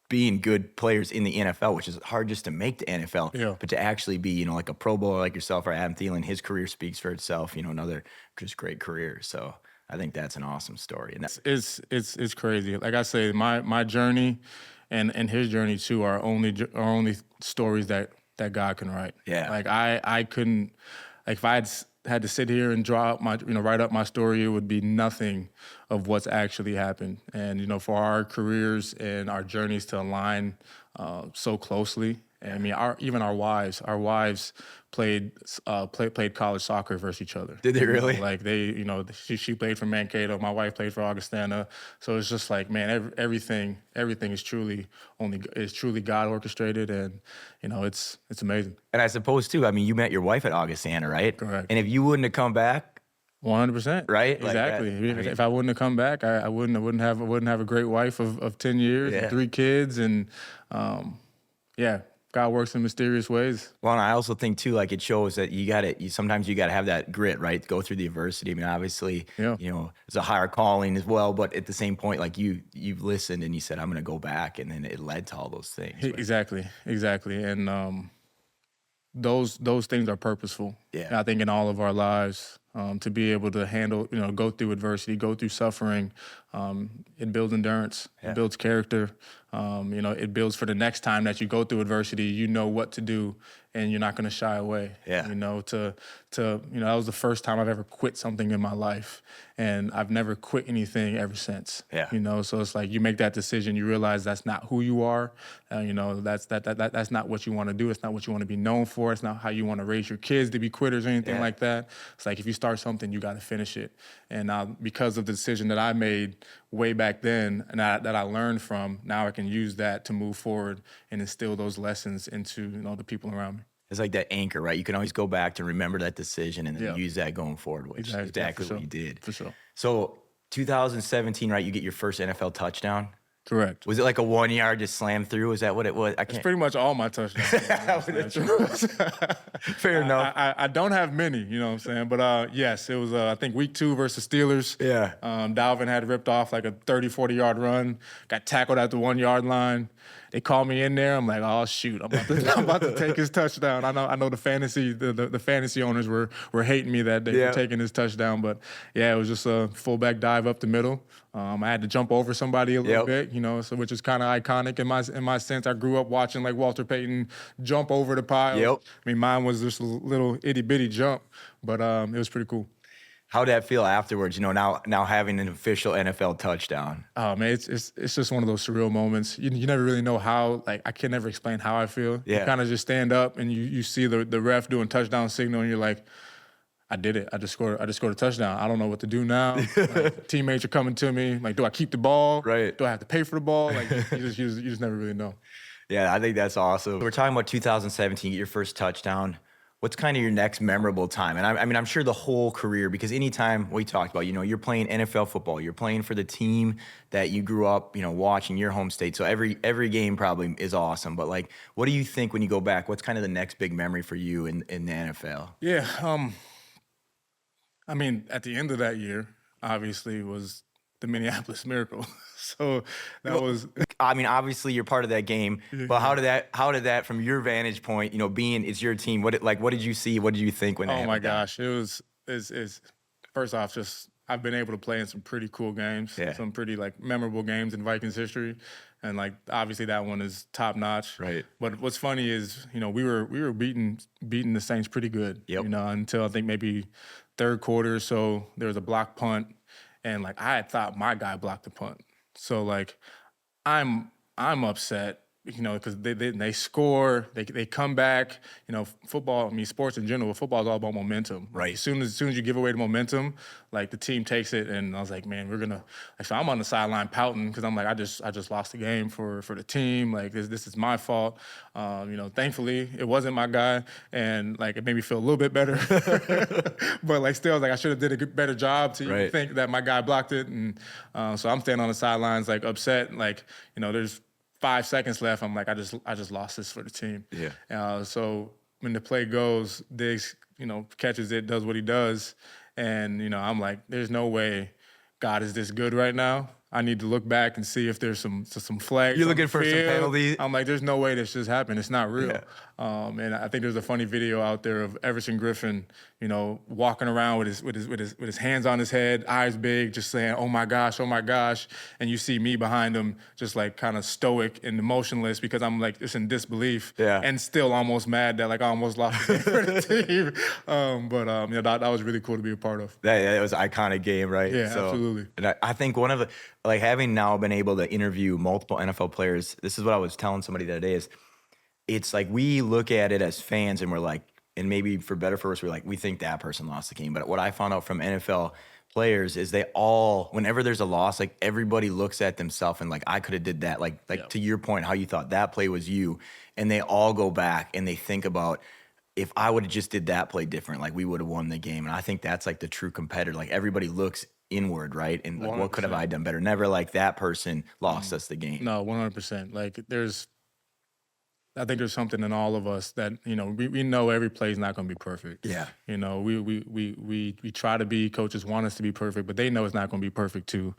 being good players in the NFL, which is hard just to make the NFL, but to actually be, like a Pro Bowler like yourself or Adam Thielen, his career speaks for itself, another just great career. So I think that's an awesome story. And it's crazy. Like I say, my journey and his journey too are only stories that God can write. Yeah. Like I couldn't, like if I had to sit here and draw out write up my story, it would be nothing of what's actually happened. And, for our careers and our journeys to align so closely. And I mean, even our wives played college soccer versus each other. Did they really? Like they, she played for Mankato, my wife played for Augustana. So it's just like, man, everything is truly God orchestrated, and it's amazing. And I suppose too, I mean, you met your wife at Augustana, right? Correct. And if you wouldn't have come back, 100%. right? Exactly. Like if I wouldn't have come back, I wouldn't have a great wife of 10 years, and 3 kids, and God works in mysterious ways. Well, and I also think too, like it shows that sometimes you gotta have that grit, right? Go through the adversity. I mean, obviously, it's a higher calling as well, but at the same point, like you've listened and you said, I'm gonna go back, and then it led to all those things. Exactly. And those things are purposeful. Yeah. And I think in all of our lives, to be able to handle, go through adversity, go through suffering, it builds endurance, it builds character. It builds for the next time that you go through adversity, you know what to do, and you're not going to shy away. Yeah. That was the first time I've ever quit something in my life, and I've never quit anything ever since. Yeah. So it's like you make that decision, you realize that's not who you are. That's not what you want to do. It's not what you want to be known for. It's not how you want to raise your kids to be quitters or anything like that. It's like if you start something, you got to finish it. And because of the decision that I made way back then, and that I learned from, now I can use that to move forward and instill those lessons into the people around me. It's like that anchor, right? You can always go back to remember that decision and then use that going forward, which is exactly what you did. For sure. So 2017, right? You get your first NFL touchdown. Correct. Was it like a 1 yard just slam through? Is that what it was? It's pretty much all my touchdowns. Fair enough. I don't have many, you know what I'm saying? But yes, it was, I think, week 2 versus Steelers. Yeah. Dalvin had ripped off like a 30, 40-yard run, got tackled at the 1 yard line. They called me in there. I'm like, oh shoot, I'm about to take his touchdown. I know the fantasy owners were hating me that day for taking his touchdown, but it was just a fullback dive up the middle. I had to jump over somebody a little bit, so which is kind of iconic in my sense. I grew up watching like Walter Payton jump over the pile. I mean, mine was just a little itty bitty jump, but it was pretty cool. How'd that feel afterwards? Now having an official NFL touchdown. Oh man, it's just one of those surreal moments. You never really know how. Like I can never explain how I feel. Yeah. You kind of just stand up and you see the ref doing touchdown signal, and you're like, I did it. I just scored a touchdown. I don't know what to do now. Like, teammates are coming to me. Like, do I keep the ball? Right. Do I have to pay for the ball? Like you just never really know. Yeah, I think that's awesome. We're talking about 2017, your first touchdown. What's kind of your next memorable time? And I mean, I'm sure the whole career, because anytime we talked about, you're playing NFL football, you're playing for the team that you grew up, watching your home state. So every game probably is awesome. But like, what do you think when you go back? What's kind of the next big memory for you in the NFL? Yeah, I mean, at the end of that year, obviously, was the Minneapolis Miracle. So that was. I mean, obviously you're part of that game, but how did that from your vantage point, being it's your team? What did you see? What did you think when? Oh my gosh, it's first off, just I've been able to play in some pretty cool games, some pretty like memorable games in Vikings history, and like obviously that one is top notch. Right. But what's funny is we were beating the Saints pretty good. Until I think maybe third quarter. So there was a block punt, and like I had thought my guy blocked the punt. So like I'm upset, because they score, they come back. Football, I mean sports in general, football is all about momentum. Right. As soon as you give away the momentum, like the team takes it, and I was like, man, so I'm on the sideline pouting because I'm like, I just lost the game for the team. Like this is my fault. Thankfully it wasn't my guy, and like it made me feel a little bit better. But like still, like I should have did a better job to even think that my guy blocked it, and so I'm standing on the sidelines like upset. Like there's 5 seconds left, I'm like, I just lost this for the team. Yeah. So when the play goes, Diggs, catches it, does what he does, and I'm like, there's no way God is this good right now. I need to look back and see if there's some flags. You're looking for some penalties. I'm like, there's no way this just happened. It's not real. Yeah. And I think there's a funny video out there of Everson Griffin, walking around with his hands on his head, eyes big, just saying, "Oh my gosh, oh my gosh," and you see me behind him, just like kind of stoic and emotionless because I'm like just in disbelief, and still almost mad that like I almost lost the game for the team. But that was really cool to be a part of. That was an iconic game, right? Yeah, absolutely. And I think one of the having now been able to interview multiple NFL players, this is what I was telling somebody the other day is, it's like we look at it as fans and we're like, and maybe for better or for worse, we're like, we think that person lost the game. But what I found out from NFL players is they all, whenever there's a loss, like everybody looks at themselves and like, I could have did that. Like to your point, how you thought that play was you. And they all go back and they think about, if I would have just did that play different, like we would have won the game. And I think that's like the true competitor. Like everybody looks inward, right? And like, what could have I done better? Never like that person lost us the game. No, 100%. Like I think there's something in all of us that, we know every play is not going to be perfect. Yeah. We try to be, coaches want us to be perfect, but they know it's not going to be perfect too.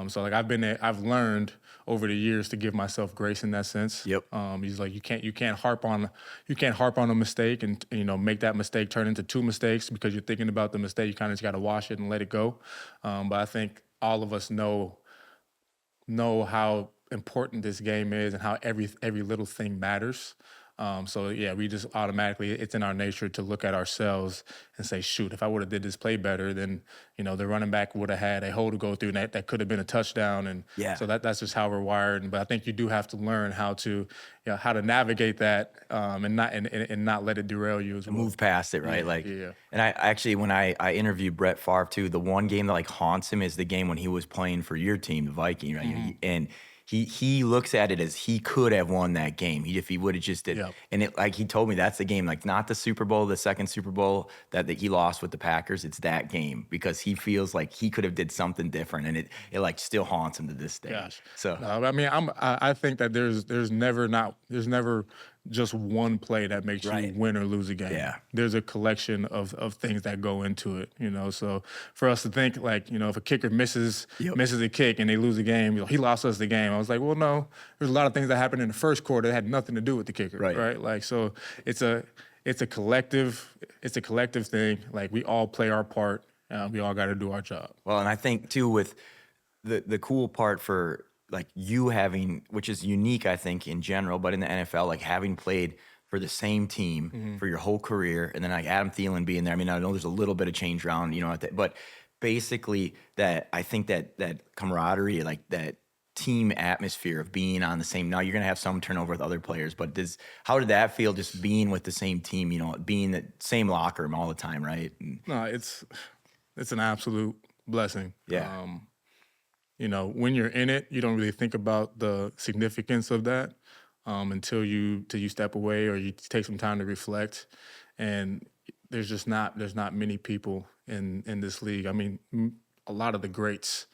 So like I've learned over the years to give myself grace in that sense. Yep. He's like, you can't harp on a mistake and, make that mistake turn into 2 mistakes because you're thinking about the mistake. You kind of just got to wash it and let it go. But I think all of us know how important this game is and how every little thing matters. So yeah, we just automatically, it's in our nature to look at ourselves and say, shoot, if I would have did this play better, then, the running back would have had a hole to go through and that could have been a touchdown. And so that's just how we're wired. But I think you do have to learn how to navigate that and not let it derail you as well. Move past it, right? And I actually, when I interviewed Brett Favre too, the one game that like haunts him is the game when he was playing for your team, the Viking, right? Mm-hmm. And he looks at it as he could have won that game if he would have just did. Yep. And it, like he told me, that's the game, like not the Super Bowl, the second Super Bowl that he lost with the Packers. It's that game because he feels like he could have did something different, and it like still haunts him to this day. Gosh. So I mean, I think that there's never just one play that makes you win or lose a game. Yeah. There's a collection of things that go into it, So for us to think like, if a kicker misses a kick and they lose the game, he lost us the game. I was like, well, no, there's a lot of things that happened in the first quarter that had nothing to do with the kicker, right? Like, so it's a collective thing. Like we all play our part. We all got to do our job. Well, and I think too with the cool part for like you having, which is unique, I think, in general, but in the NFL, like having played for the same team for your whole career, and then like Adam Thielen being there. I mean, I know there's a little bit of change around, but basically that I think that camaraderie, like that team atmosphere of being on the same. Now you're gonna have some turnover with other players, but how did that feel just being with the same team? Being the same locker room all the time, right? No, it's an absolute blessing. Yeah. When you're in it, you don't really think about the significance of that until you step away or you take some time to reflect. And there's not many people in this league. I mean, a lot of the greats,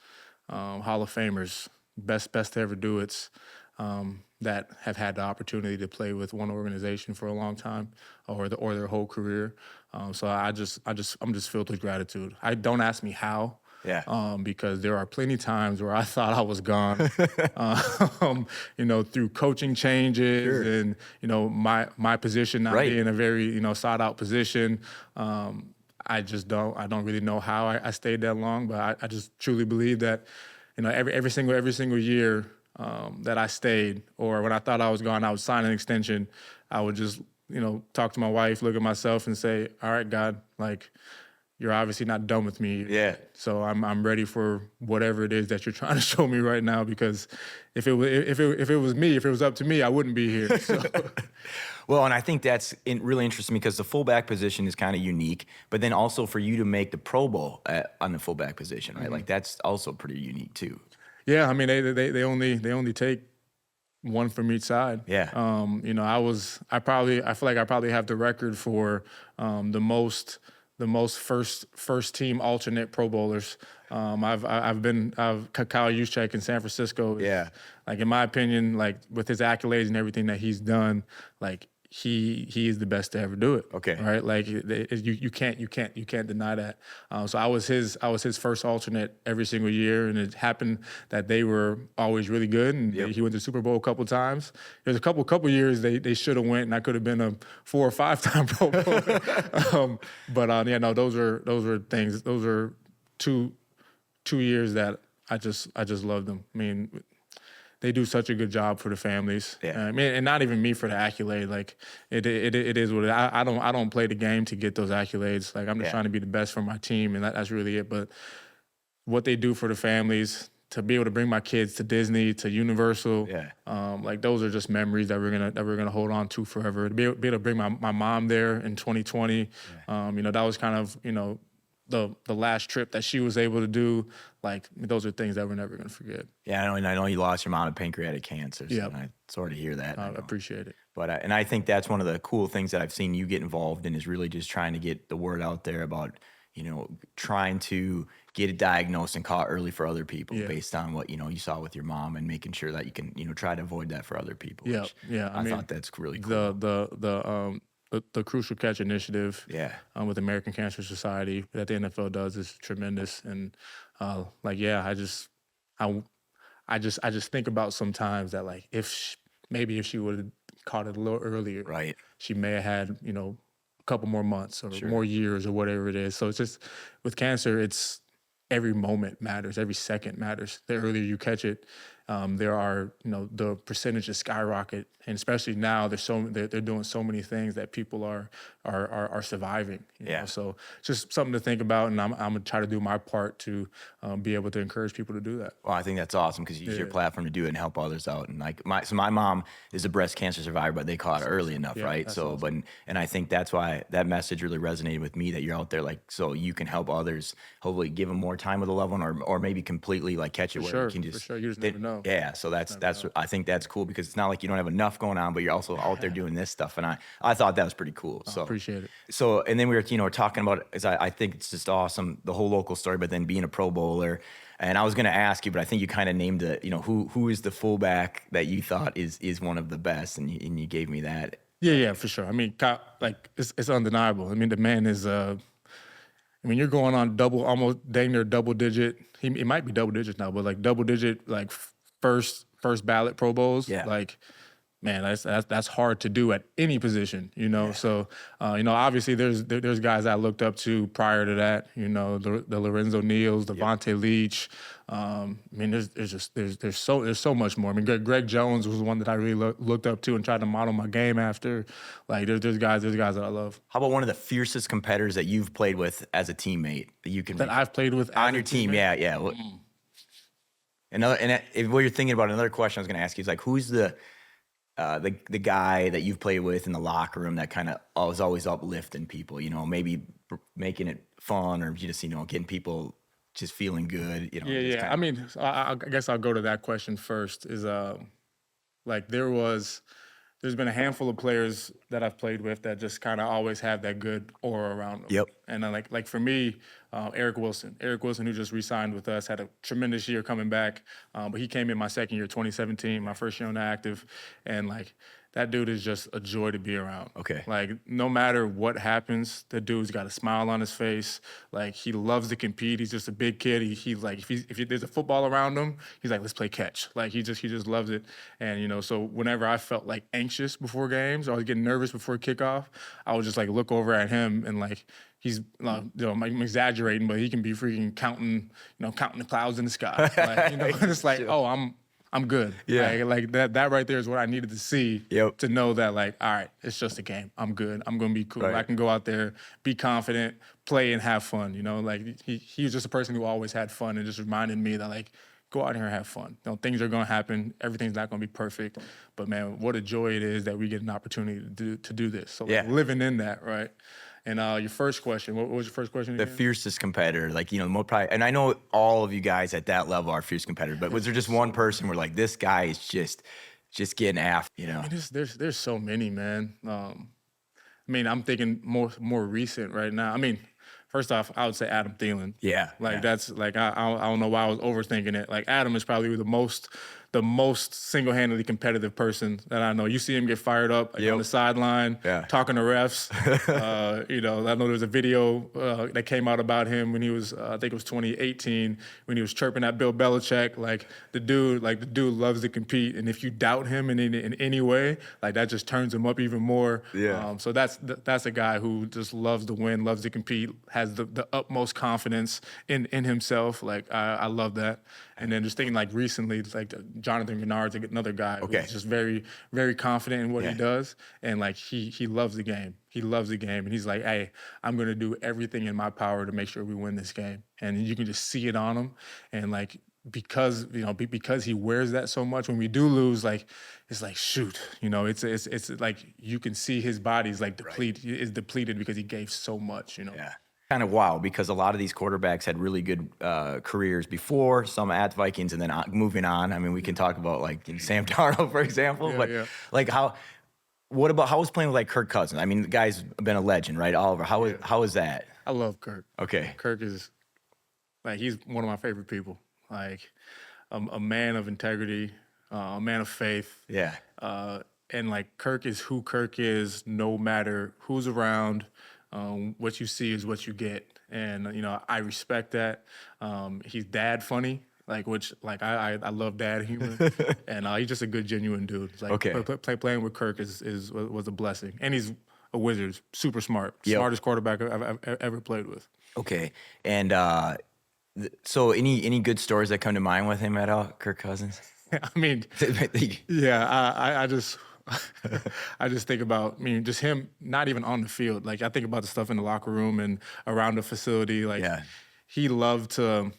Hall of Famers, best to ever do it, that have had the opportunity to play with one organization for a long time or their whole career. So I'm just filled with gratitude. Don't ask me how. Yeah. Because there are plenty of times where I thought I was gone, through coaching changes and, my position not being a very, sought out position. I don't really know how I stayed that long, but I just truly believe that, every single year that I stayed, or when I thought I was gone, I would sign an extension. I would just, talk to my wife, look at myself and say, all right, God, like, you're obviously not done with me. Yeah. So I'm ready for whatever it is that you're trying to show me right now. Because if it was up to me, I wouldn't be here. So. Well, and I think that's really interesting because the fullback position is kind of unique, but then also for you to make the Pro Bowl on the fullback position, right? Mm-hmm. Like that's also pretty unique too. Yeah, I mean they only take one from each side. Yeah. I feel like I probably have the record for the most the most first team alternate Pro Bowlers. I've Kyle Juszczyk in San Francisco. Like in my opinion, like with his accolades and everything that he's done, like he is the best to ever do it. Right. Like you can't deny that. So I was his first alternate every single year, and it happened that they were always really good, and he went to the Super Bowl a couple times. There's a couple years they should have went, and I could have been a 4 or 5 time Pro Bowler. No, those are things. Those are two years that I just loved them. I mean, they do such a good job for the families. I mean, and not even me for the accolade. Like it is what I don't play the game to get those accolades. Like I'm just trying to be the best for my team, and that's really it. But what they do for the families, to be able to bring my kids to Disney, to Universal, like those are just memories that we're gonna hold on to forever. To be able to bring my mom there in 2020, that was kind of the last trip that she was able to do. Like those are things that we're never gonna forget. Yeah, I know you lost your mom to pancreatic cancer. So I sort of hear that. I appreciate it. But and I think that's one of the cool things that I've seen you get involved in is really just trying to get the word out there about trying to get it diagnosed and caught early for other people based on what you saw with your mom, and making sure that you can try to avoid that for other people. I thought that's really cool. The Crucial Catch initiative with American Cancer Society that the NFL does is tremendous. And I just think about sometimes that like if she would have caught it a little earlier, she may have had a couple more months or more years or whatever it is. So it's just with cancer, it's every moment matters, every second matters. The earlier you catch it, there are the percentages skyrocket, and especially now they're doing so many things that people are surviving. So it's just something to think about, and I'm gonna try to do my part to be able to encourage people to do that. Well, I think that's awesome because you use your platform to do it and help others out. And like my mom is a breast cancer survivor, but they caught it early enough, right? So, awesome. And I think that's why that message really resonated with me, that you're out there so you can help others, hopefully give them more time with a loved one, or maybe completely catch it where you can just. For sure, you just never know. Yeah, so that's I think that's cool because it's not like you don't have enough going on, but you're also out there doing this stuff, and I thought that was pretty cool. So appreciate it. So and then we were talking about, I think it's just awesome, the whole local story, but then being a Pro Bowler. And I was going to ask you, but I think you kind of named it. Who is the fullback that you thought is one of the best, and you gave me that. Yeah, for sure. I mean, it's undeniable. I mean, the man is. You're going on almost dang near double digit. It might be double digits now, but like double digit, like first ballot Pro Bowls. Like, man, that's hard to do at any position, So, obviously there's guys I looked up to prior to that, the Lorenzo Neals, the Vontae Leach. There's so much more. I mean, Greg Jones was one that I really looked up to and tried to model my game after. Like, there's guys that I love. How about one of the fiercest competitors that you've played with as a teammate that I've played with on your team? Yeah. Well, what you're thinking about, another question I was going to ask you is like, who's the guy that you've played with in the locker room that kind of is always uplifting people, maybe making it fun, or just, getting people just feeling good, I mean, I guess I'll go to that question first. Is there's been a handful of players that I've played with that just kind of always have that good aura around them. And then like for me, Eric Wilson, who just re-signed with us, had a tremendous year coming back. But he came in my second year, 2017, my first year on the active. And like, that dude is just a joy to be around. Like, no matter what happens, the dude's got a smile on his face. Like, he loves to compete. He's just a big kid. He's like, if there's a football around him, he's like, let's play catch. Like, he just loves it. And, so whenever I felt like anxious before games, or I was getting nervous before kickoff, I would just like look over at him and like, he's, I'm exaggerating, but he can be freaking counting the clouds in the sky. Like, and it's like, oh, I'm good. Like that right there is what I needed to see to know that, like, all right, it's just a game. I'm good. I'm going to be cool. I can go out there, be confident, play, and have fun. Like he was just a person who always had fun, and just reminded me that, like, go out here and have fun. Things are going to happen. Everything's not going to be perfect. But, man, what a joy it is that we get an opportunity to do this. So living in that, right? And your first question, what was your first question again? The fiercest competitor, like, probably, and I know all of you guys at that level are fierce competitors, but was there just one person where, like, this guy is just getting after, I mean, there's so many, man. I'm thinking more recent right now. I mean, First off, I would say Adam Thielen. Yeah, Like that's like I don't know why I was overthinking it. Like Adam is probably the most single-handedly competitive person that I know. You see him get fired up on the sideline, talking to refs. You know, I know there was a video that came out about him when he was, I think it was 2018, when he was chirping at Bill Belichick. Like the dude loves to compete, and if you doubt him in any way, like that just turns him up even more. Yeah. So that's a guy who just loves to win, loves to compete, has the utmost confidence in himself. Like I love that. And then just thinking like recently, like Jonathan Gennard's another guy who's just very, very confident in what he does. And like he loves the game. He loves the game. And he's like, hey, I'm going to do everything in my power to make sure we win this game. And you can just see it on him. And like, because he wears that so much, when we do lose, like it's like shoot, you know, it's like you can see his body's like depleted because he gave so much, you know. Yeah. Kind of wild because a lot of these quarterbacks had really good careers before, some at Vikings, and then moving on. I mean, we can talk about like Sam Darnold, for example, like how was playing with like Kirk Cousins? I mean, the guy's been a legend, right? Oliver, how is that? I love Kirk. Okay. Kirk is like, he's one of my favorite people. Like a man of integrity, a man of faith. Yeah. And like Kirk is who Kirk is, no matter who's around. What you see is what you get, and you know I respect that. He's dad funny, like I love dad humor, and he's just a good, genuine dude. Like playing with Kirk was a blessing, and he's a wizard, super smart, smartest quarterback I've ever played with. Okay, and so any good stories that come to mind with him at all, Kirk Cousins? I mean, I just. I just think about, I mean, just him not even on the field. Like, I think about the stuff in the locker room and around the facility. Like, he loved to,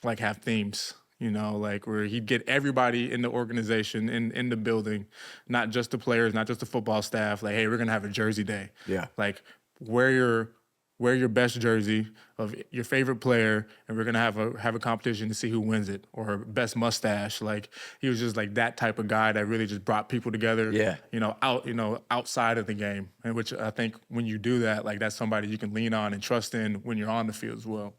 like, have themes, you know, like where he'd get everybody in the organization, in the building, not just the players, not just the football staff. Like, hey, we're going to have a jersey day. Yeah. Like, wear your best jersey of your favorite player, and we're gonna have a competition to see who wins it, or best mustache. Like, he was just like that type of guy that really just brought people together. Yeah. Outside of the game, and which I think when you do that, like that's somebody you can lean on and trust in when you're on the field as well.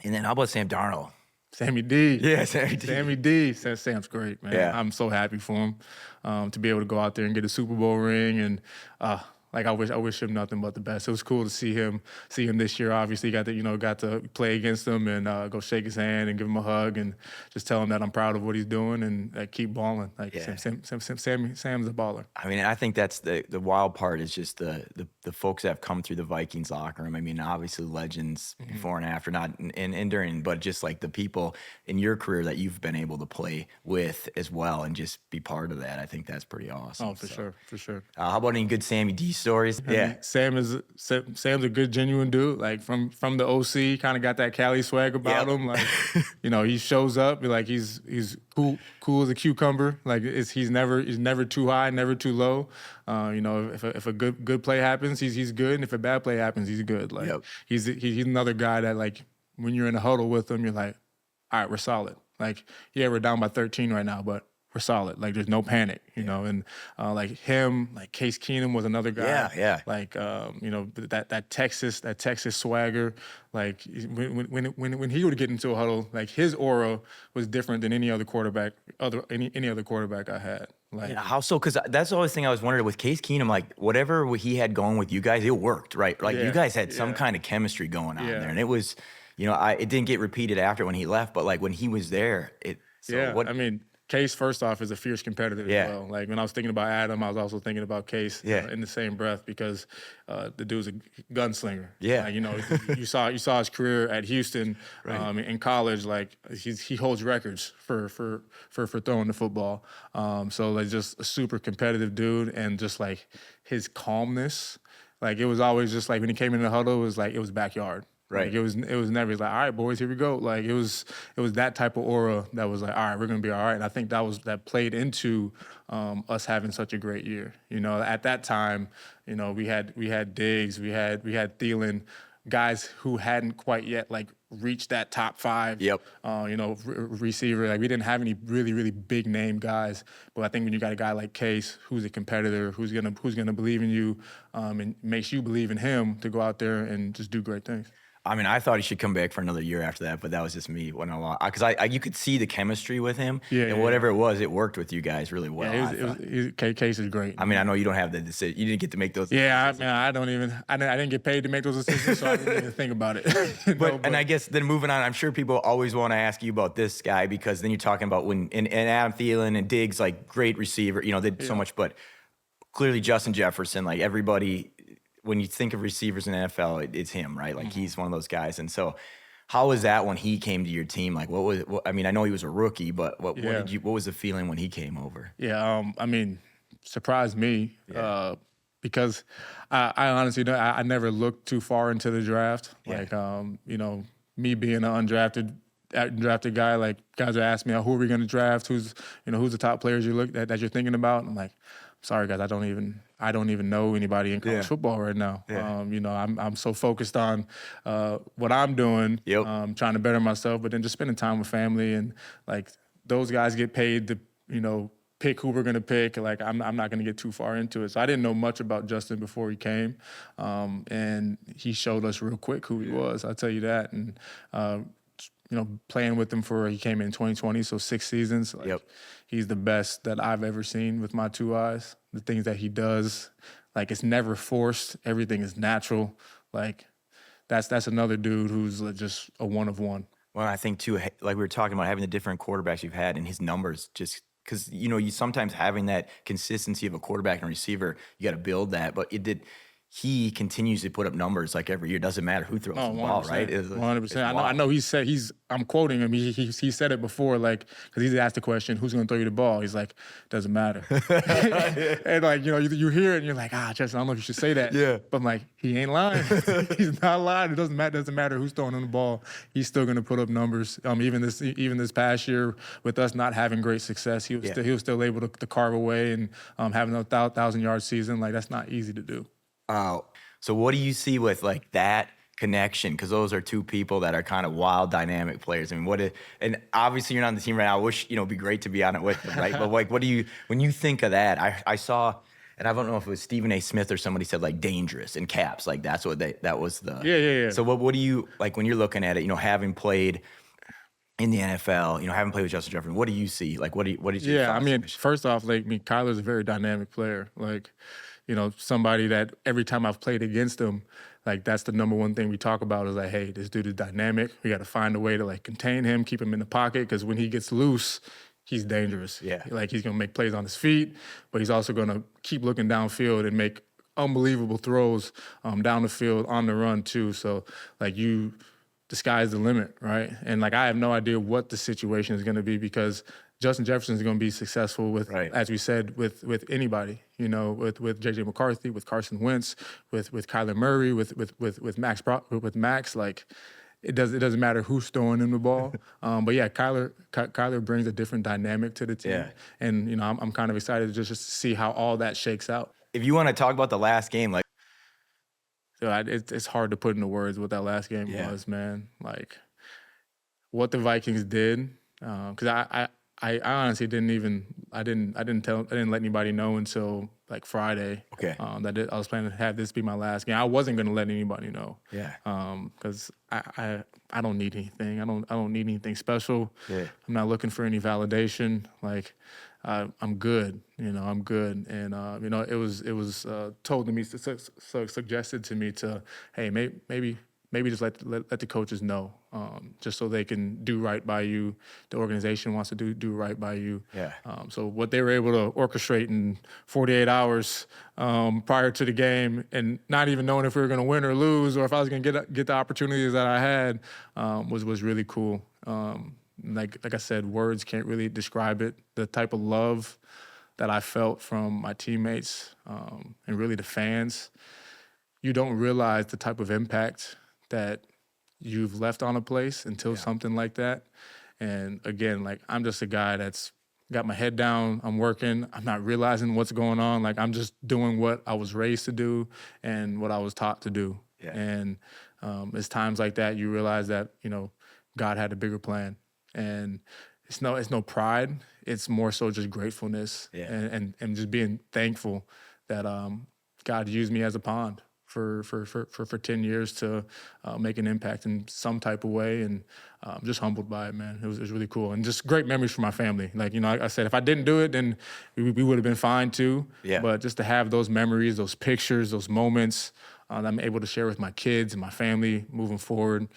And then how about Sam Darnold? Sammy D. Yeah, Sammy D. Sammy D. Sam's great, man. Yeah. I'm so happy for him to be able to go out there and get a Super Bowl ring, and like I wish him nothing but the best. It was cool to see him this year. Obviously, got to play against him and go shake his hand and give him a hug and just tell him that I'm proud of what he's doing and keep balling. Like Sam's a baller. I mean, I think that's the wild part is just the folks that have come through the Vikings locker room. I mean, obviously legends before and after, not and during, but just like the people in your career that you've been able to play with as well and just be part of that. I think that's pretty awesome. Oh, for sure. How about any good Sammy D stories? Yeah. Sam's a good, genuine dude. Like from the OC, kind of got that Cali swag about him. Like, you know, he shows up, like he's cool as a cucumber. Like he's never too high, never too low. You know, if a good play happens, he's good, and if a bad play happens, he's good. Like he's another guy that, like, when you're in a huddle with him, you're like, all right, we're solid. Like, yeah, we're down by 13 right now, but we're solid. Like, there's no panic, you know. And like him, like Case Keenum was another guy. Yeah. Like, you know, that Texas swagger. Like when he would get into a huddle, like his aura was different than any other quarterback I had. Like, how so? Because that's the always thing I was wondering with Case Keenum. Like, whatever he had going with you guys, it worked, right? Like, you guys had some kind of chemistry going on there, and it was, you know, it didn't get repeated after when he left, but like when he was there, I mean, Case, first off, is a fierce competitor as well. Like, when I was thinking about Adam, I was also thinking about Case in the same breath, because the dude's a gunslinger. Yeah. Like, you know, you saw his career at Houston in college. Like, he holds records for throwing the football. So, like, just a super competitive dude, and just like his calmness. Like, it was always just like when he came in the huddle, it was backyard. Right. Like, it was never like, all right, boys, here we go. Like, it was that type of aura that was like, all right, we're gonna be all right. And I think that played into us having such a great year. You know, at that time, you know, we had Diggs, we had Thielen, guys who hadn't quite yet like reached that top 5. Yep. You know, receiver. Like, we didn't have any really, really big name guys. But I think when you got a guy like Case, who's a competitor, who's gonna believe in you, and makes you believe in him to go out there and just do great things. I mean, I thought he should come back for another year after that, but that was just me. Went along because you could see the chemistry with him, and whatever it was, it worked with you guys really well. Case is great. I mean, I know you don't have the decision. You didn't get to make those. Yeah, I didn't get paid to make those decisions, so I didn't even think about it. But I guess then moving on, I'm sure people always want to ask you about this guy because then you're talking about when and Adam Thielen and Diggs, like great receiver, did so much, but clearly Justin Jefferson, like everybody. When you think of receivers in the NFL, it's him, right? Like he's one of those guys. And so how was that when he came to your team? Like I mean, I know he was a rookie, but what was the feeling when he came over? Yeah, I mean, surprised me because I honestly I never looked too far into the draft. Yeah. Like, me being an undrafted guy, like guys are asking me, who are we going to draft? Who's the top players that you're thinking about? And I'm like, sorry guys, I don't even know anybody in college football right now. Yeah. I'm so focused on what I'm doing, trying to better myself, but then just spending time with family and like those guys get paid to pick who we're gonna pick. Like I'm not gonna get too far into it. So I didn't know much about Justin before he came, and he showed us real quick who he was. I'll tell you that. And playing with him he came in 2020, so 6 seasons. Like, he's the best that I've ever seen with my 2 eyes. The things that he does, like it's never forced. Everything is natural. Like that's another dude who's just a one of one. Well, I think too, like we were talking about having the different quarterbacks you've had and his numbers, just because you sometimes having that consistency of a quarterback and receiver, you got to build that. But he continues to put up numbers like every year. Doesn't matter who throws the ball, right? 100%. I know. He said I'm quoting him. He said it before, like because he's asked the question, "Who's going to throw you the ball?" He's like, "Doesn't matter." And like you hear it, and you're like, Justin, I don't know if you should say that. Yeah. But I'm like, he ain't lying. He's not lying. It doesn't matter who's throwing him the ball. He's still going to put up numbers. Even this past year with us not having great success, he was still able to carve away and having a 1,000-yard season. Like that's not easy to do. So what do you see with like that connection? Because those are two people that are kind of wild, dynamic players. I mean, and obviously you're not on the team right now. I wish, it'd be great to be on it with them, right? But like, when you think of that, I saw, and I don't know if it was Stephen A. Smith or somebody said like dangerous in caps. Like that was the. Yeah. So what do you, like when you're looking at it, having played in the NFL, having played with Justin Jefferson, what do you see? Like, what did you? Yeah, I mean, first off, like Kyler's a very dynamic player. Like, somebody that every time I've played against him, like that's the number one thing we talk about is like, hey, this dude is dynamic. We got to find a way to like contain him, keep him in the pocket, because when he gets loose, he's dangerous. Yeah. Like he's gonna make plays on his feet, but he's also gonna keep looking downfield and make unbelievable throws down the field on the run too. So like the sky's the limit, right? And like I have no idea what the situation is gonna be because Justin Jefferson is going to be successful with, as we said, with anybody. With J.J. McCarthy, with Carson Wentz, with Kyler Murray, with Max. Like it doesn't matter who's throwing him the ball. But yeah, Kyler brings a different dynamic to the team. Yeah. And I'm kind of excited to just see how all that shakes out. If you want to talk about the last game, like. So it's hard to put into words what that last game was, man. Like what the Vikings did, because I honestly didn't let anybody know until like Friday. Okay. That I was planning to have this be my last game. I wasn't gonna let anybody know. Yeah. Because I don't need anything. I don't need anything special. Yeah. I'm not looking for any validation. Like I'm good. I'm good. And it was told to me, suggested to me to, hey, maybe just let the coaches know, just so they can do right by you. The organization wants to do right by you. Yeah. So what they were able to orchestrate in 48 hours prior to the game, and not even knowing if we were going to win or lose, or if I was going to get the opportunities that I had, was really cool. Like I said, words can't really describe it. The type of love that I felt from my teammates and really the fans. You don't realize the type of impact that you've left on a place until something like that. And again, like I'm just a guy that's got my head down, I'm working, I'm not realizing what's going on. Like I'm just doing what I was raised to do and what I was taught to do. Yeah. And it's times like that you realize that, God had a bigger plan. And it's no pride, it's more so just gratefulness and just being thankful that God used me as a pond. for 10 years to make an impact in some type of way, and just humbled by it, man. It was really cool, and just great memories for my family. Like, I said, if I didn't do it, then we would have been fine too. Yeah. But just to have those memories, those pictures, those moments that I'm able to share with my kids and my family moving forward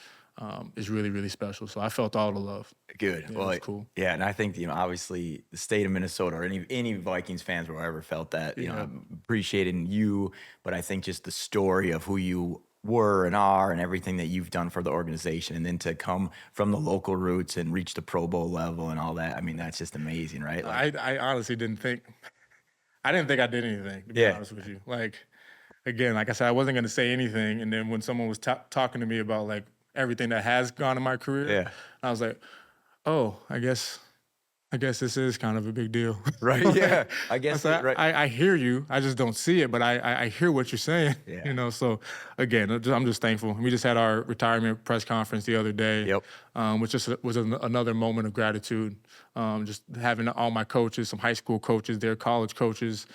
is really, really special. So I felt all the love. Good. Yeah, Well, it was cool. yeah, and I think obviously the state of Minnesota or any Vikings fans will ever felt that. I'm appreciating you, but I think just the story of who you were and are and everything that you've done for the organization, and then to come from the local roots and reach the Pro Bowl level and all that. I mean, that's just amazing, right? Like, I honestly didn't think I did anything, to be honest with you. Like, again, like I said, I wasn't going to say anything. And then when someone was talking to me about like everything that has gone in my career, I was like, oh, I guess this is kind of a big deal. Right. Yeah. I guess. Right. I hear you. I just don't see it, but I hear what you're saying. Yeah. So again, I'm just thankful. We just had our retirement press conference the other day, which just was another moment of gratitude. Just having all my coaches, some high school coaches, their college coaches,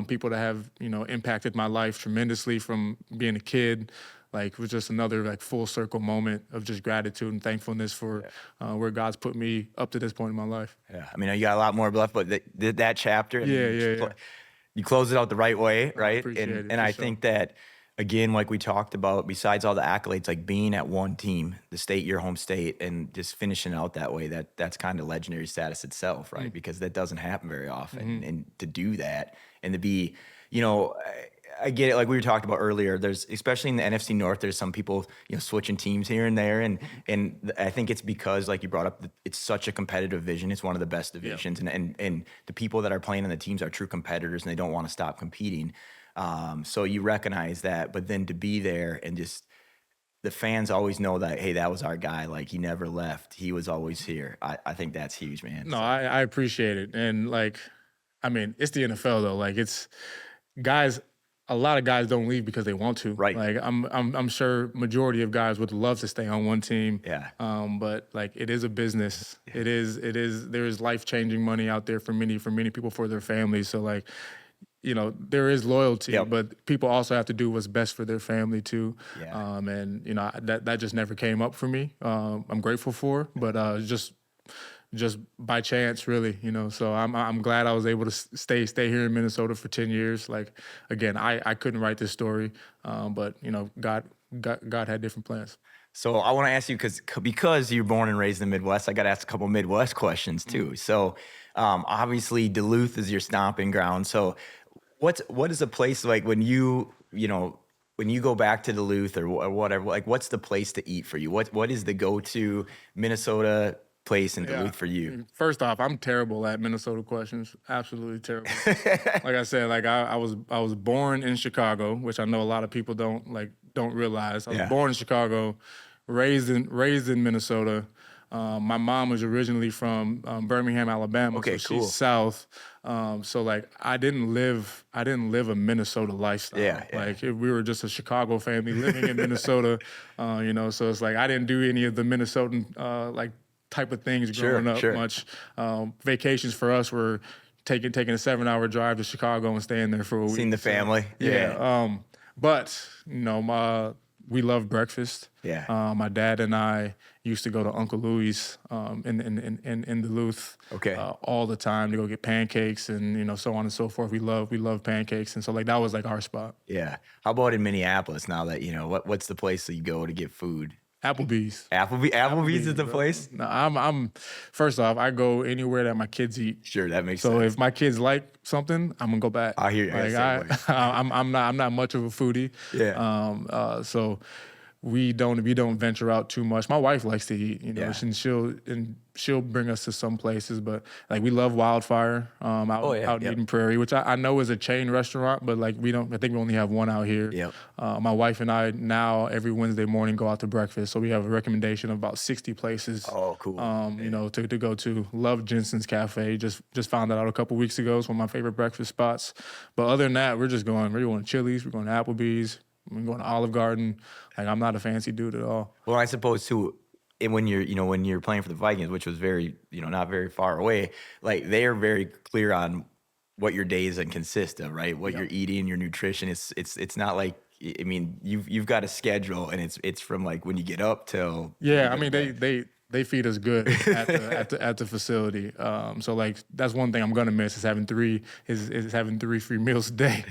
people that have, impacted my life tremendously from being a kid. Like, it was just another like full circle moment of just gratitude and thankfulness for where God's put me up to this point in my life. Yeah, I mean, you got a lot more left, but that chapter, you close it out the right way, right? Appreciate it, and for I sure. think that, again, like we talked about, besides all the accolades, like being at one team, the state, your home state, and just finishing out that way, that's kind of legendary status itself, right? Because that doesn't happen very often, and to do that and to be, I get it. Like we were talking about earlier, there's, especially in the NFC North, there's some people, switching teams here and there. And I think it's because, like you brought up, it's such a competitive division. It's one of the best divisions. And the people that are playing on the teams are true competitors, and they don't want to stop competing. So you recognize that, but then to be there and just, the fans always know that, hey, that was our guy. Like, he never left. He was always here. I think that's huge, man. No, I appreciate it. And like, I mean, it's the NFL though. Like, it's guys, a lot of guys don't leave because they want to. Right. Like, I'm sure majority of guys would love to stay on one team. Yeah. But like, it is a business. It is there is life-changing money out there for many people, for their families. So like, there is loyalty, but people also have to do what's best for their family too. Yeah. And that just never came up for me. I'm grateful for, but just by chance, really, So I'm glad I was able to stay here in Minnesota for 10 years. Like, again, I couldn't write this story, but God had different plans. So I want to ask you, because you're born and raised in the Midwest, I got to ask a couple Midwest questions too. So obviously Duluth is your stomping ground. So what is a place like when you go back to Duluth or whatever? Like, what's the place to eat for you? What is the go-to Minnesota place in Duluth for you? First off, I'm terrible at Minnesota questions. Absolutely terrible. Like I said, like I was born in Chicago, which I know a lot of people don't realize. I was born in Chicago, raised in Minnesota. My mom was originally from Birmingham, Alabama. Okay, so cool. She's South. So like I didn't live a Minnesota lifestyle. Yeah. Like we were just a Chicago family living in Minnesota. So it's like I didn't do any of the Minnesotan like type of things growing up much. Vacations for us were taking a 7-hour drive to Chicago and staying there for a week. Seeing the family. Yeah. But we love breakfast. Yeah. My dad and I used to go to Uncle Louie's in Duluth all the time to go get pancakes and so on and so forth. We love pancakes, and so like that was like our spot. Yeah. How about in Minneapolis now that what's the place that you go to get food? Applebee's. Applebee's is the place? No, I'm first off, I go anywhere that my kids eat. Sure, that makes So sense. if my kids like something, I'm gonna go back. I hear you. Like I'm not much of a foodie. Yeah. So we don't venture out too much. My wife likes to eat, and she'll bring us to some places, but like we love Wildfire out in Eden Prairie, which I know is a chain restaurant, but like I think we only have one out here. Yep. My wife and I now every Wednesday morning go out to breakfast, so we have a recommendation of about 60 places. Oh, cool. To go to. Love Jensen's Cafe. Just found that out a couple weeks ago. It's one of my favorite breakfast spots. But other than that, we're going to Chili's, we're going to Applebee's, we're going to Olive Garden. Like, I'm not a fancy dude at all. Well, I suppose too, and when you're playing for the Vikings, which was very, not very far away, like they are very clear on what your days consist of, right? What you're eating, your nutrition. It's not like I mean, you've got a schedule, and it's from like when you get up till Yeah, you I go to mean bed. they feed us good at the facility. So like that's one thing I'm gonna miss is having 3 free meals a day.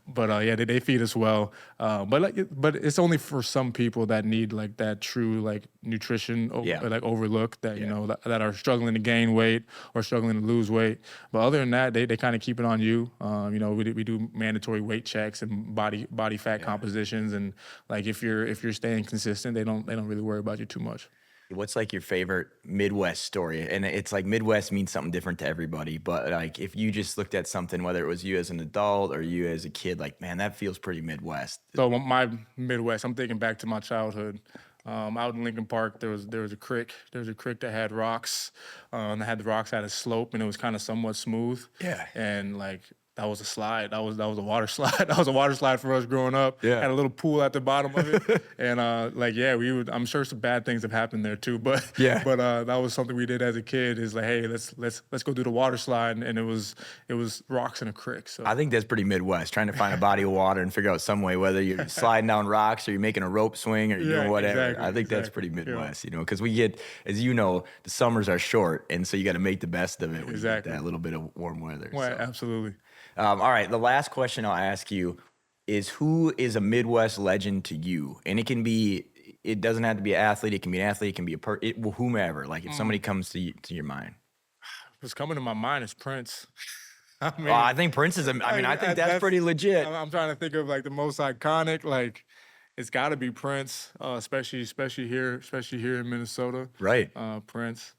But yeah, they feed us well. But it's only for some people that need like that true like nutrition Yeah. like overlook that you Yeah. know that are struggling to gain weight or struggling to lose weight. But other than that, they kind of keep it on you. You know, we do mandatory weight checks and body fat compositions, and like if you're staying consistent, they don't really worry about you too much. What's like your favorite Midwest story? And it's like Midwest means something different to everybody, but like if you just looked at something, whether it was you as an adult or you as a kid, like, man, that feels pretty Midwest. So my Midwest, I'm thinking back to my childhood. Out in Lincoln Park, there was a creek. There was a creek that had rocks. And had the rocks had a slope, and it was kind of somewhat smooth. Yeah. And like that was a slide. That was a water slide. That was a water slide for us growing up. Yeah. Had a little pool at the bottom of it. And like yeah, we would. I'm sure some bad things have happened there too. But Yeah. But that was something we did as a kid. Is like hey, let's go do the water slide, and it was rocks in a creek. So I think that's pretty Midwest, trying to find a body of water and figure out some way, whether you're sliding down rocks or you're making a rope swing or you're doing whatever. exactly, I think that's exactly. pretty Yeah. Midwest, you know, because we get, as you know, the summers are short, and so you got to make the best of it when you get Exactly. that little bit of warm weather. Well, So. absolutely. All right, the last question I'll ask you is, who is a Midwest legend to you? And it doesn't have to be an athlete. It can be an athlete. It can be whomever. Like if somebody comes to your mind. What's coming to my mind is Prince. I mean, Well, I think Prince is. I think that's pretty legit. I'm trying to think of like the most iconic. Like, it's got to be Prince, especially here in Minnesota. Right. Prince.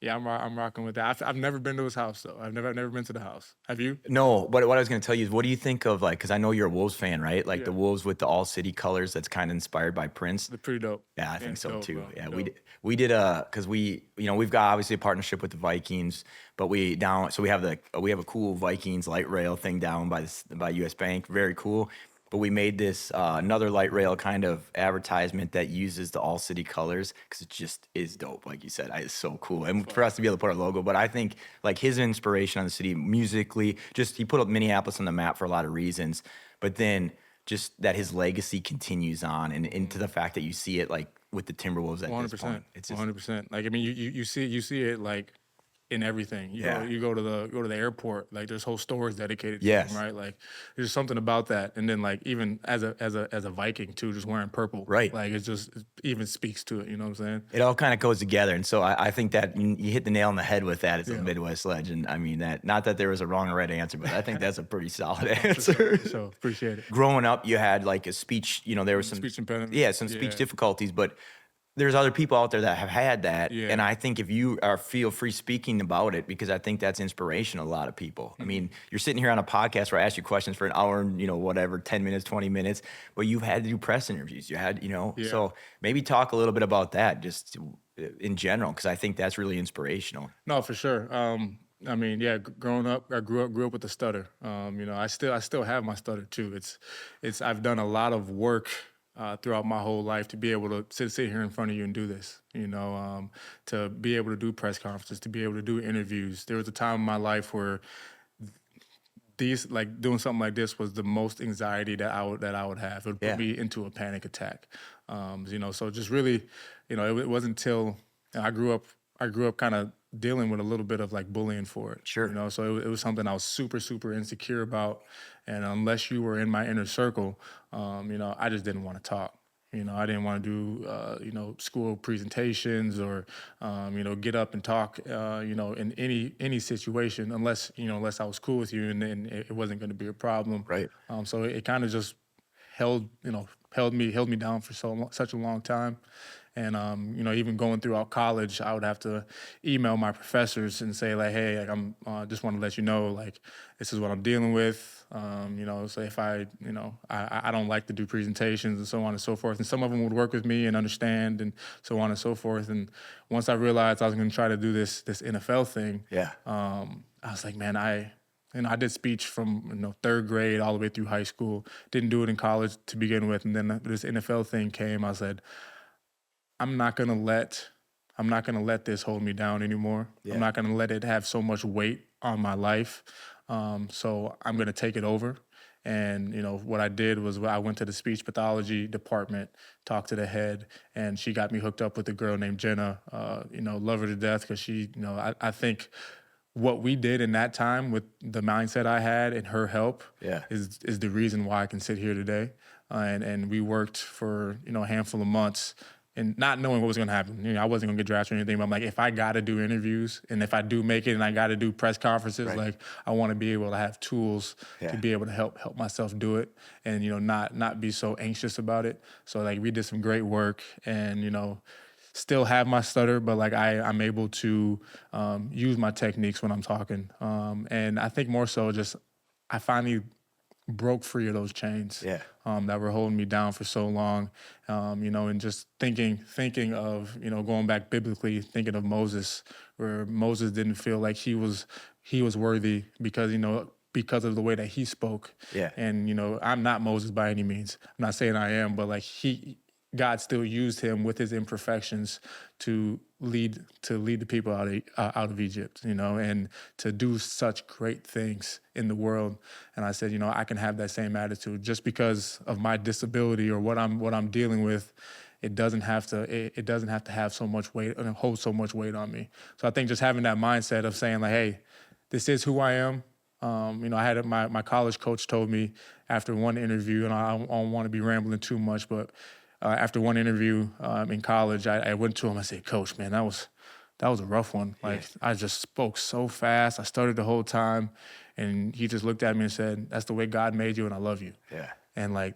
Yeah, I'm rocking with that. I've never been to his house though. I've never been to the house. Have you? No, but what I was going to tell you is, what do you think of like? Because I know you're a Wolves fan, right? Like the Yeah. Wolves with the all city colors. That's kind of inspired by Prince. They're pretty dope. Yeah, I think so dope, too. bro. Yeah, Dope. we did because we've got obviously a partnership with the Vikings, but we have a cool Vikings light rail thing down by US Bank, very cool. But we made this another light rail kind of advertisement that uses the all city colors because it just is dope, like you said. It's so cool, and for us to be able to put our logo. But I think like his inspiration on the city musically, just he put up Minneapolis on the map for a lot of reasons. But then just that his legacy continues on, and into the fact that you see it like with the Timberwolves at this point. 100%. It's just 100%. Like I mean, you see it like in everything. You go to the airport, like there's whole stores dedicated to Yes. him, right? Like there's something about that. And then like even as a Viking too, just wearing purple. Right. Like it even speaks to it, you know what I'm saying? It all kind of goes together, and so I think that you hit the nail on the head with that as a Midwest legend. I mean, that not that there was a wrong or right answer, but I think that's a pretty solid answer. So appreciate it. Growing up, you had like a speech. You know, there was some Speech impediment. yeah, some speech difficulties, but there's other people out there that have had that, Yeah. and I think if you feel free speaking about it, because I think that's inspirational to a lot of people. I mean, you're sitting here on a podcast where I ask you questions for an hour and whatever, 10 minutes, 20 minutes, but you've had to do press interviews. You had, so maybe talk a little bit about that just in general, because I think that's really inspirational. No, for sure. I mean, yeah, growing up, I grew up with a stutter. I still have my stutter too. I've done a lot of work throughout my whole life to be able to sit here in front of you and do this, to be able to do press conferences, to be able to do interviews. There was a time in my life where doing something like this was the most anxiety that I would have. It would put me into a panic attack. So just really, it wasn't until I grew up kind of dealing with a little bit of like bullying for it. Sure. So it was something I was super, super insecure about. And unless you were in my inner circle, I just didn't want to talk. I didn't want to do, school presentations or, get up and talk, in any situation unless I was cool with you and then it wasn't going to be a problem. Right. So it kind of just held me down for such a long time. And, even going throughout college, I would have to email my professors and say like, hey, like I'm just want to let you know, like, this is what I'm dealing with. So if I don't like to do presentations and so on and so forth. And some of them would work with me and understand and so on and so forth. And once I realized I was going to try to do this NFL thing, I was like, man, I did speech from third grade all the way through high school. Didn't do it in college to begin with. And then this NFL thing came. I said, I'm not gonna let this hold me down anymore. Yeah. I'm not gonna let it have so much weight on my life. So I'm gonna take it over, And, what I did was I went to the speech pathology department, talked to the head, and she got me hooked up with a girl named Jenna. Love her to death because she, I think what we did in that time with the mindset I had and her help is the reason why I can sit here today. And we worked for, a handful of months and not knowing what was going to happen. I wasn't going to get drafted or anything, but I'm like, if I got to do interviews and if I do make it and I got to do press conferences, like I want to be able to have tools to be able to help myself do it and, not be so anxious about it. So like we did some great work and, still have my stutter, but like I'm able to use my techniques when I'm talking. And I think more so just I finally broke free of those chains that were holding me down for so long. And just thinking of, going back biblically, thinking of Moses, where Moses didn't feel like he was worthy because, because of the way that he spoke. And, I'm not Moses by any means. I'm not saying I am, but like God still used him with his imperfections to lead the people out of Egypt, and to do such great things in the world. And I said, I can have that same attitude just because of my disability or what I'm dealing with. It doesn't have to have so much weight and hold so much weight on me. So I think just having that mindset of saying like, hey, this is who I am. I had my college coach told me after one interview, and I don't want to be rambling too much, but after one interview in college, I went to him. I said, "Coach, man, that was a rough one. Like I just spoke so fast. I stuttered the whole time." And he just looked at me and said, "That's the way God made you, and I love you." And like,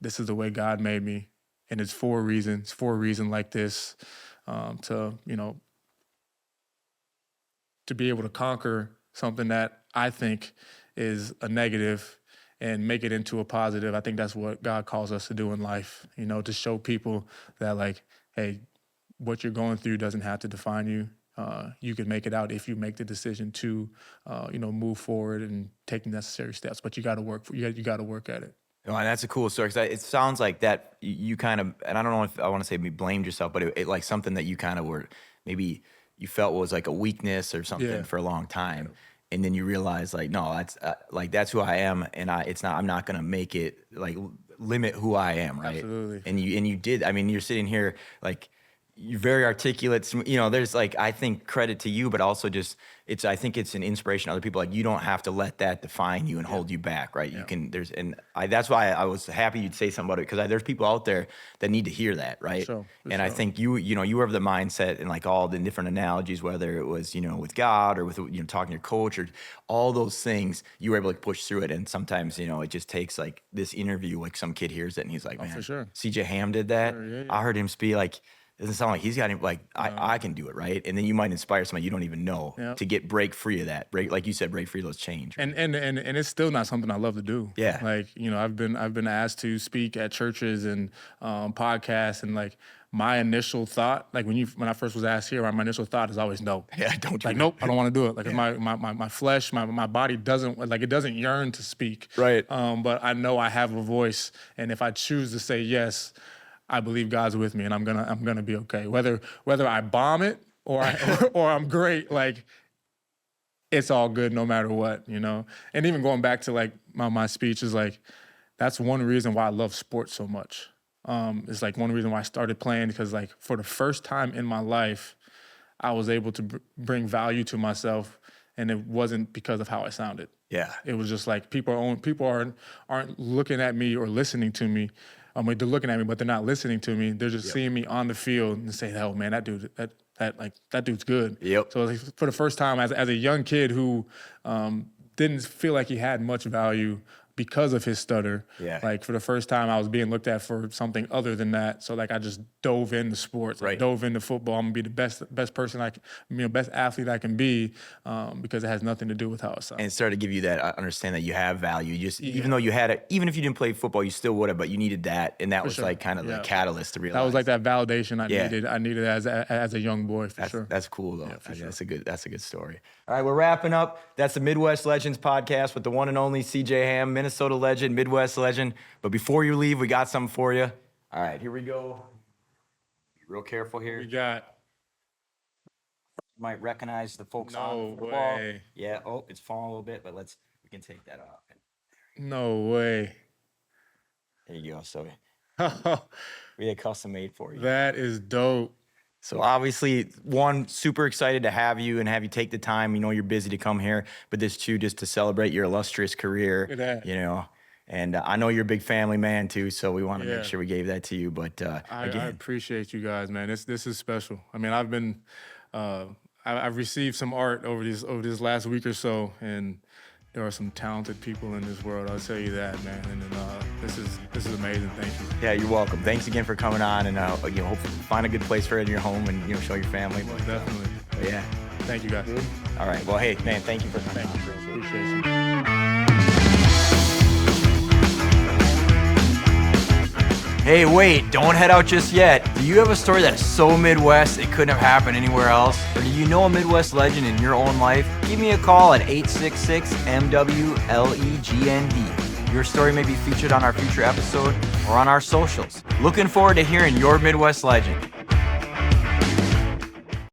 this is the way God made me, and it's for a reason. It's for a reason like this, to be able to conquer something that I think is a negative and make it into a positive. I think that's what God calls us to do in life, to show people that like, hey, what you're going through doesn't have to define you. You can make it out if you make the decision to, move forward and take the necessary steps. But you got to work. You got to work at it. No, and that's a cool story because it sounds like that you kind of, and I don't know if I want to say blamed yourself, but it like something that you kind of were maybe you felt was like a weakness or something for a long time. And then you realize like, no, that's who I am. And I'm not going to make it like limit who I am. Right. Absolutely. And you did, I mean, you're sitting here like, you're very articulate. There's like, I think credit to you, but also just I think it's an inspiration to other people. Like you don't have to let that define you and hold you back, right? You can, that's why I was happy you'd say something about it because there's people out there that need to hear that, right? For sure. I think you have the mindset and like all the different analogies, whether it was, with God or with, talking to your coach or all those things, you were able to push through it. And sometimes, it just takes like this interview, like some kid hears it and he's like, man, for sure. CJ Ham did that. Sure, I heard him speak like, doesn't sound like he's got him like I can do it, right? And then you might inspire somebody you don't even know to break free of that, like you said, break free of those chains. Right? And it's still not something I love to do. Yeah, like I've been asked to speak at churches and podcasts, and like my initial thought, like when I first was asked here, my initial thought is always no. Yeah, don't do like it. Nope, I don't want to do it. Like my flesh, my body doesn't yearn to speak. Right. But I know I have a voice, and if I choose to say yes, I believe God's with me, and I'm gonna be okay. Whether I bomb it or I'm great, like it's all good no matter what, And even going back to like my speech is like that's one reason why I love sports so much. It's like one reason why I started playing because like for the first time in my life, I was able to bring value to myself, and it wasn't because of how I sounded. Yeah, it was just like people aren't looking at me or listening to me. They're looking at me, but they're not listening to me. They're just seeing me on the field and saying, "Oh man, that dude's good." Yep. So like, for the first time, as a young kid who didn't feel like he had much value because of his stutter, like for the first time, I was being looked at for something other than that. So like I just dove into sports, I dove into football. I'm gonna be the best person I can, best athlete I can be, because it has nothing to do with how it sounds. And it started to give you that understand that you have value. You just even though you had it, even if you didn't play football, you still would have, but you needed that, and that was like kind of the catalyst to realize. That was like that validation I needed. I needed it as a young boy for sure. That's cool though. Yeah, sure. That's a good story. All right, we're wrapping up. That's the Midwest Legends podcast with the one and only CJ Ham, Minnesota legend, Midwest legend. But before you leave, we got something for you. All right, here we go. Be real careful here. We got. You might recognize the folks no on the way. ball. Yeah. Oh, it's falling a little bit, but we can take that off. No way. There you go. So we had custom made for you. That is dope. So obviously, one, super excited to have you and have you take the time. You know, you're busy to come here, but this too, just to celebrate your illustrious career. Look at that. You know, and I know you're a big family man too, so we want to Yeah. make sure we gave that to you. But I again, appreciate you guys, man. This is special. I mean, I've been I've received some art over this last week or so, and there are some talented people in this world. I'll tell you that, man. And this is amazing. Thank you. yeah, you're welcome. Thanks again for coming on, and you know, hopefully find a good place for it in your home, and you know, show your family. Most definitely. But yeah. Thank you, guys. All right. Well, hey, man, thank you for coming. Thank you. Appreciate you. Hey, wait, don't head out just yet. Do you have a story that's so Midwest it couldn't have happened anywhere else? Or do you know a Midwest legend in your own life? Give me a call at 866-MWLEGND. Your story may be featured on our future episode or on our socials. Looking forward to hearing your Midwest legend.